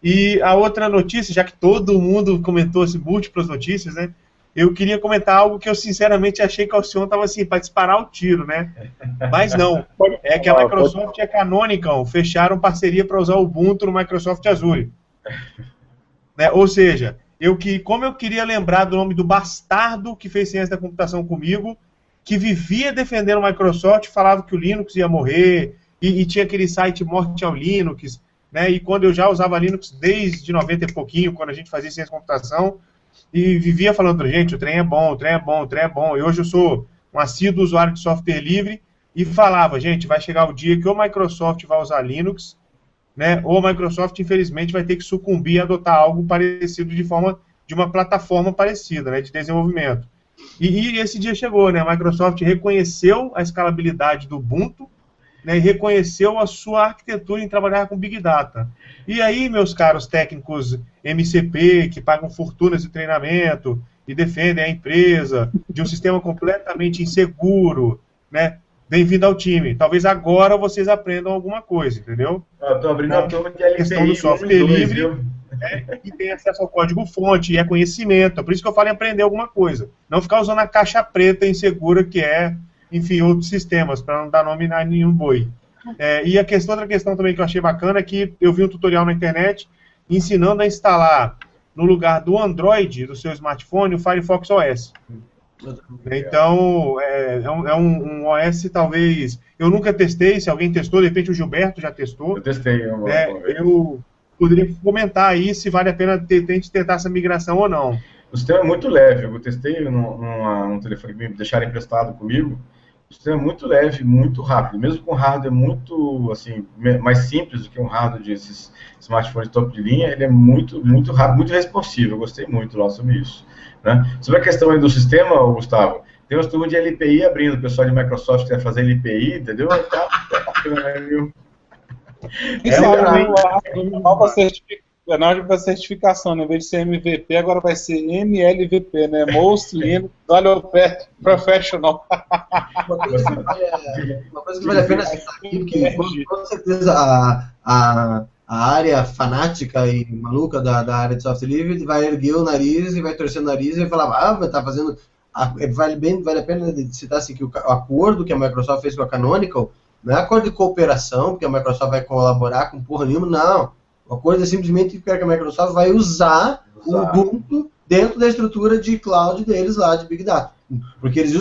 E a outra notícia, já que todo mundo comentou múltiplas notícias, né? Eu queria comentar algo que eu, sinceramente, achei que o Alcion estava assim, para disparar o tiro, né? Mas não. É que a Microsoft e a Canonical fecharam parceria para usar o Ubuntu no Microsoft Azure. Né? Ou seja, como eu queria lembrar do nome do bastardo que fez ciência da computação comigo, que vivia defendendo o Microsoft, falava que o Linux ia morrer, e tinha aquele site Morte ao Linux, né? E quando eu já usava Linux desde 90 e pouquinho, quando a gente fazia ciência da computação, e vivia falando, gente, o trem é bom, o trem é bom, o trem é bom. E hoje eu sou um assíduo usuário de software livre, e falava, gente, vai chegar o dia que o Microsoft vai usar Linux, né, ou a Microsoft, infelizmente, vai ter que sucumbir e adotar algo parecido de uma plataforma parecida, né, de desenvolvimento. E esse dia chegou, né, a Microsoft reconheceu a escalabilidade do Ubuntu, né, e reconheceu a sua arquitetura em trabalhar com Big Data. E aí, meus caros técnicos MCP, que pagam fortunas de treinamento e defendem a empresa de um sistema completamente inseguro, né, bem-vindo ao time. Talvez agora vocês aprendam alguma coisa, entendeu? Eu estou abrindo a turma de LPI. Questão do software livre, e tem acesso ao código-fonte, e é conhecimento. É por isso que eu falo em aprender alguma coisa. Não ficar usando a caixa preta insegura que é, enfim, outros sistemas, para não dar nome a nenhum boi. E outra questão também que eu achei bacana é que eu vi um tutorial na internet ensinando a instalar no lugar do Android, do seu smartphone, o Firefox OS. Então, é um OS talvez... Eu nunca testei, se alguém testou, de repente o Gilberto já testou. Eu testei. Eu poderia comentar aí se vale a pena tentar essa migração ou não. O sistema é muito leve, eu testei num telefone que me deixaram emprestado comigo. O sistema é muito leve, muito rápido, mesmo com hardware muito, assim, mais simples do que um hardware desses smartphones top de linha, ele é muito rápido, muito responsivo, eu gostei muito lá sobre isso. Né? Sobre a questão aí do sistema, Gustavo, tem umas turmas de LPI abrindo, o pessoal de Microsoft quer fazer LPI, entendeu? Tá bacana, viu? Nova certificação, né? Em vez de ser MVP, agora vai ser MLVP, né? Most Linux Developer Professional. Uma coisa que vale a pena citar aqui, porque com certeza a área fanática e maluca da área de software livre vai erguer o nariz e vai torcer o nariz e vai falar, tá fazendo... Vale a pena citar assim, que o acordo que a Microsoft fez com a Canonical não é acordo de cooperação, porque a Microsoft vai colaborar com porra nenhuma, não. O acordo é simplesmente que a Microsoft vai usar o Ubuntu dentro da estrutura de cloud deles lá, de Big Data. Porque eles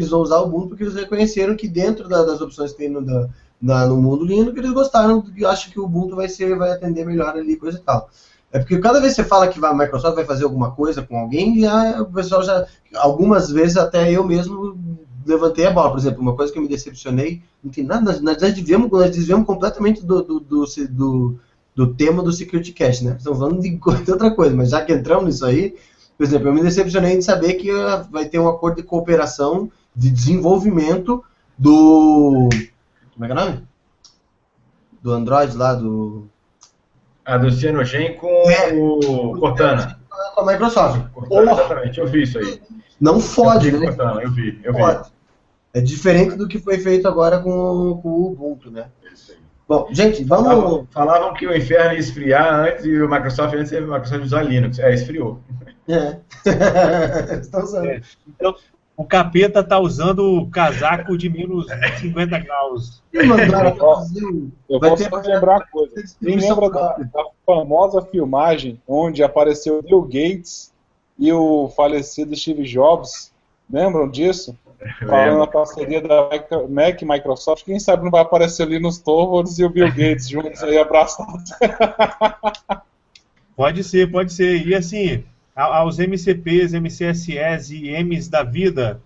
vão usar o Ubuntu porque eles reconheceram que dentro das opções que tem no mundo Linux, eles gostaram, acham que o Ubuntu vai atender melhor ali, coisa e tal. É porque cada vez que você fala que a Microsoft vai fazer alguma coisa com alguém, o pessoal algumas vezes até eu mesmo levantei a bola. Por exemplo, uma coisa que eu me decepcionei, não tem nada, nós desviamos completamente do tema do Security Cache, né? Estamos falando de outra coisa, mas já que entramos nisso aí, por exemplo, eu me decepcionei de saber que vai ter um acordo de cooperação, de desenvolvimento do... Como é que é o nome? Do Android lá, do... do Cyanogen com o Cortana. Com a Microsoft. Cortana, exatamente, eu vi isso aí. Não fode, né? Cortana, eu vi. É diferente do que foi feito agora com o Ubuntu, né? Isso aí. Bom, gente, vamos... Falavam que o inferno ia esfriar antes e o Microsoft usar Linux. Esfriou. Estão usando. Então, o capeta tá usando o casaco de menos 50 graus. Eu posso lembrar uma coisa. Quem lembra da famosa filmagem onde apareceu Bill Gates e o falecido Steve Jobs? Lembram disso? Falando na parceria da Mac e Microsoft. Quem sabe não vai aparecer ali nos Torvalds e o Bill Gates juntos aí abraçados. Pode ser. E assim, aos MCPs, MCSEs e Ms da vida,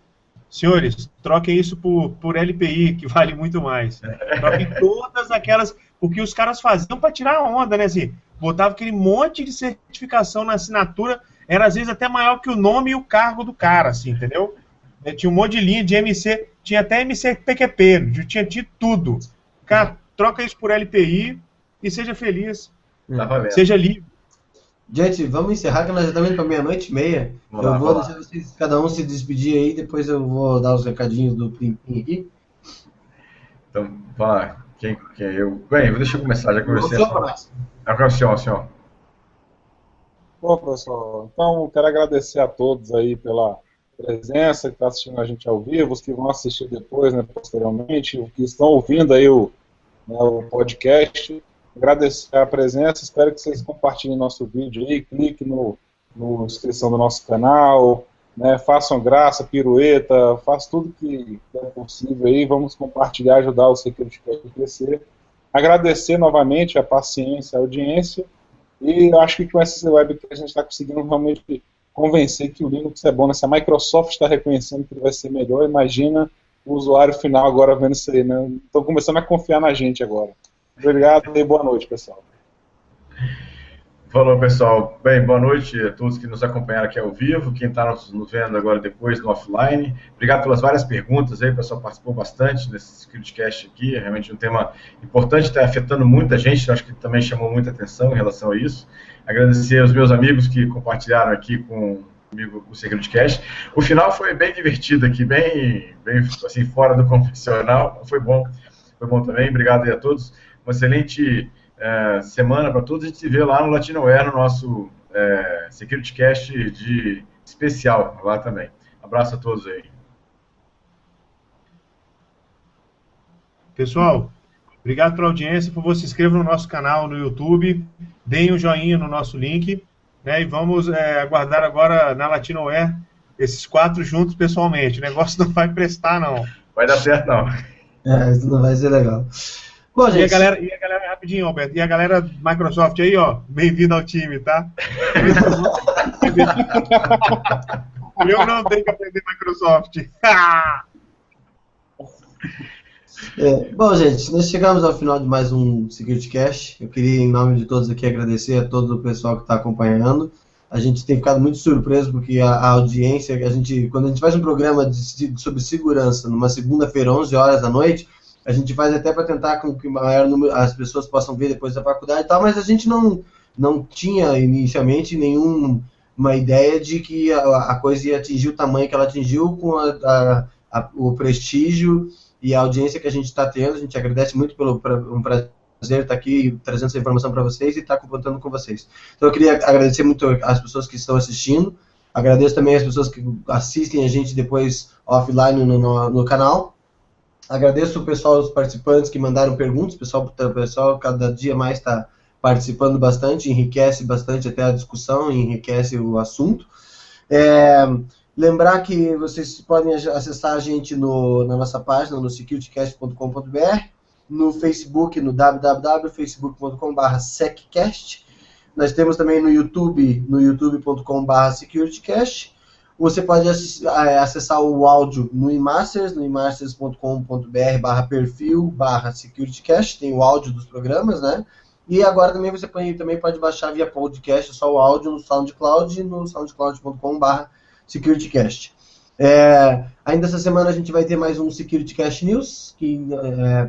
senhores, troquem isso por LPI, que vale muito mais. Troquem todas aquelas... Porque os caras faziam para tirar a onda, né? Assim, botava aquele monte de certificação na assinatura, era às vezes até maior que o nome e o cargo do cara, assim, entendeu? Tinha um monte de linha de MC, tinha até MC PQP, tinha tudo. Cara, troca isso por LPI e seja feliz. Seja livre. Gente, vamos encerrar, que nós já estamos indo para meia-noite e meia. Eu vou deixar vocês, cada um se despedir aí, depois eu vou dar os recadinhos do Plim Plim aqui. Então, vai. Quem é eu? Bem, deixa eu começar, já conversei. Agora o senhor. Bom, pessoal, então eu quero agradecer a todos aí pela presença, que está assistindo a gente ao vivo, os que vão assistir depois, né, posteriormente, os que estão ouvindo aí o podcast. Agradecer a presença, espero que vocês compartilhem nosso vídeo aí, cliquem na inscrição do nosso canal, né, façam graça, pirueta, façam tudo que é possível aí, vamos compartilhar, ajudar o Security Cache a crescer. Agradecer novamente a paciência, a audiência, e eu acho que com essa webcast a gente está conseguindo realmente convencer que o Linux é bom, né? Se a Microsoft está reconhecendo que ele vai ser melhor, imagina o usuário final agora vendo isso aí, né? Estão começando a confiar na gente agora. Obrigado e boa noite, pessoal. Falou, pessoal. Bem, boa noite a todos que nos acompanharam aqui ao vivo, quem está nos vendo agora depois no offline. Obrigado pelas várias perguntas aí, o pessoal participou bastante desse SecurityCast aqui, é realmente um tema importante, está afetando muita gente, acho que também chamou muita atenção em relação a isso. Agradecer aos meus amigos que compartilharam aqui com comigo o SecurityCast. O final foi bem divertido aqui, bem assim, fora do convencional. Foi bom também. Obrigado aí a todos. Uma excelente semana para todos. A gente se vê lá no Latinoware, no nosso SecurityCast de especial lá também. Abraço a todos aí. Pessoal, obrigado pela audiência. Por favor, se inscrevam no nosso canal no YouTube, deem um joinha no nosso link, né, e vamos aguardar agora na Latinoware esses 4 juntos pessoalmente. O negócio não vai prestar, não. Vai dar certo, não. Isso não vai ser legal. Bom, gente... E a galera, rapidinho, Alberto, e a galera do Microsoft aí, ó, bem-vindo ao time, tá? Eu não tenho que aprender Microsoft. Bom, gente, nós chegamos ao final de mais um SecurityCast. Eu queria, em nome de todos aqui, agradecer a todo o pessoal que está acompanhando. A gente tem ficado muito surpreso porque a audiência, quando a gente faz um programa sobre segurança numa segunda-feira, 11 horas da noite, a gente faz até para tentar com que maior número, as pessoas possam ver depois da faculdade e tal, mas a gente não tinha inicialmente nenhuma ideia de que a coisa ia atingir o tamanho que ela atingiu com o prestígio e a audiência que a gente está tendo. A gente agradece muito pelo um prazer estar aqui trazendo essa informação para vocês e estar contando com vocês. Então eu queria agradecer muito às pessoas que estão assistindo, agradeço também às pessoas que assistem a gente depois offline no canal, agradeço o pessoal, os participantes que mandaram perguntas, o pessoal cada dia mais está participando bastante, enriquece bastante até a discussão, enriquece o assunto. Lembrar que vocês podem acessar a gente na nossa página, no securitycast.com.br, no Facebook, no www.facebook.com/seccast. Nós temos também no YouTube, no youtube.com/securitycast. Você pode acessar o áudio no eMasters, no emasters.com.br/perfil/securitycast, tem o áudio dos programas, né? E agora também você também pode baixar via podcast só o áudio no SoundCloud, no soundcloud.com/securitycast. Ainda essa semana a gente vai ter mais um SecurityCast News,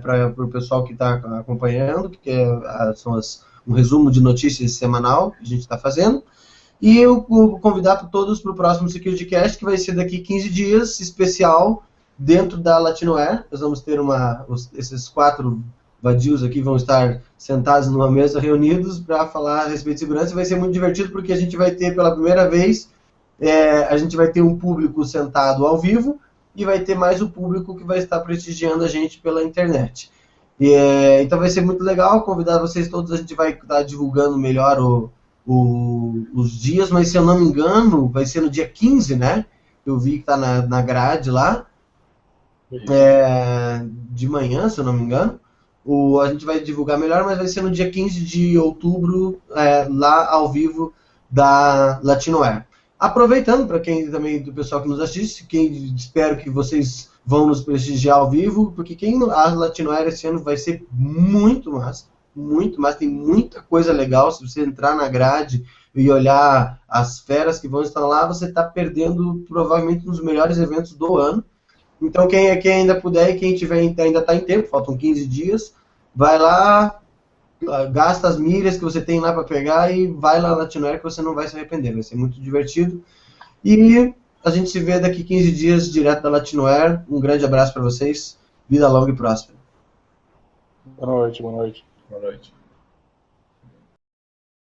para o pessoal que está acompanhando, que são um resumo de notícias semanal que a gente está fazendo. E eu vou convidar todos para o próximo SecurityCast, que vai ser daqui 15 dias, especial, dentro da Latinoware. Nós vamos ter esses 4 vadios aqui vão estar sentados numa mesa, reunidos, para falar a respeito de segurança. E vai ser muito divertido, porque a gente vai ter, pela primeira vez, a gente vai ter um público sentado ao vivo, e vai ter mais o público que vai estar prestigiando a gente pela internet. Então vai ser muito legal, convidar vocês todos. A gente vai estar divulgando melhor os dias, mas se eu não me engano, vai ser no dia 15, né? Eu vi que está na grade lá, de manhã, se eu não me engano. A gente vai divulgar melhor, mas vai ser no dia 15 de outubro, lá ao vivo da Latinoware. Aproveitando, para quem também, do pessoal que nos assiste, espero que vocês vão nos prestigiar ao vivo, porque a Latinoware esse ano vai ser muito massa, tem muita coisa legal. Se você entrar na grade e olhar as feras que vão estar lá, você está perdendo provavelmente um dos melhores eventos do ano. Então quem ainda puder e quem ainda está em tempo, faltam 15 dias, vai lá, gasta as milhas que você tem lá para pegar e vai lá na Latinoware, que você não vai se arrepender, vai ser muito divertido. E a gente se vê daqui 15 dias direto da Latinoware. Um grande abraço para vocês, vida longa e próspera. Boa noite, boa noite. Boa noite.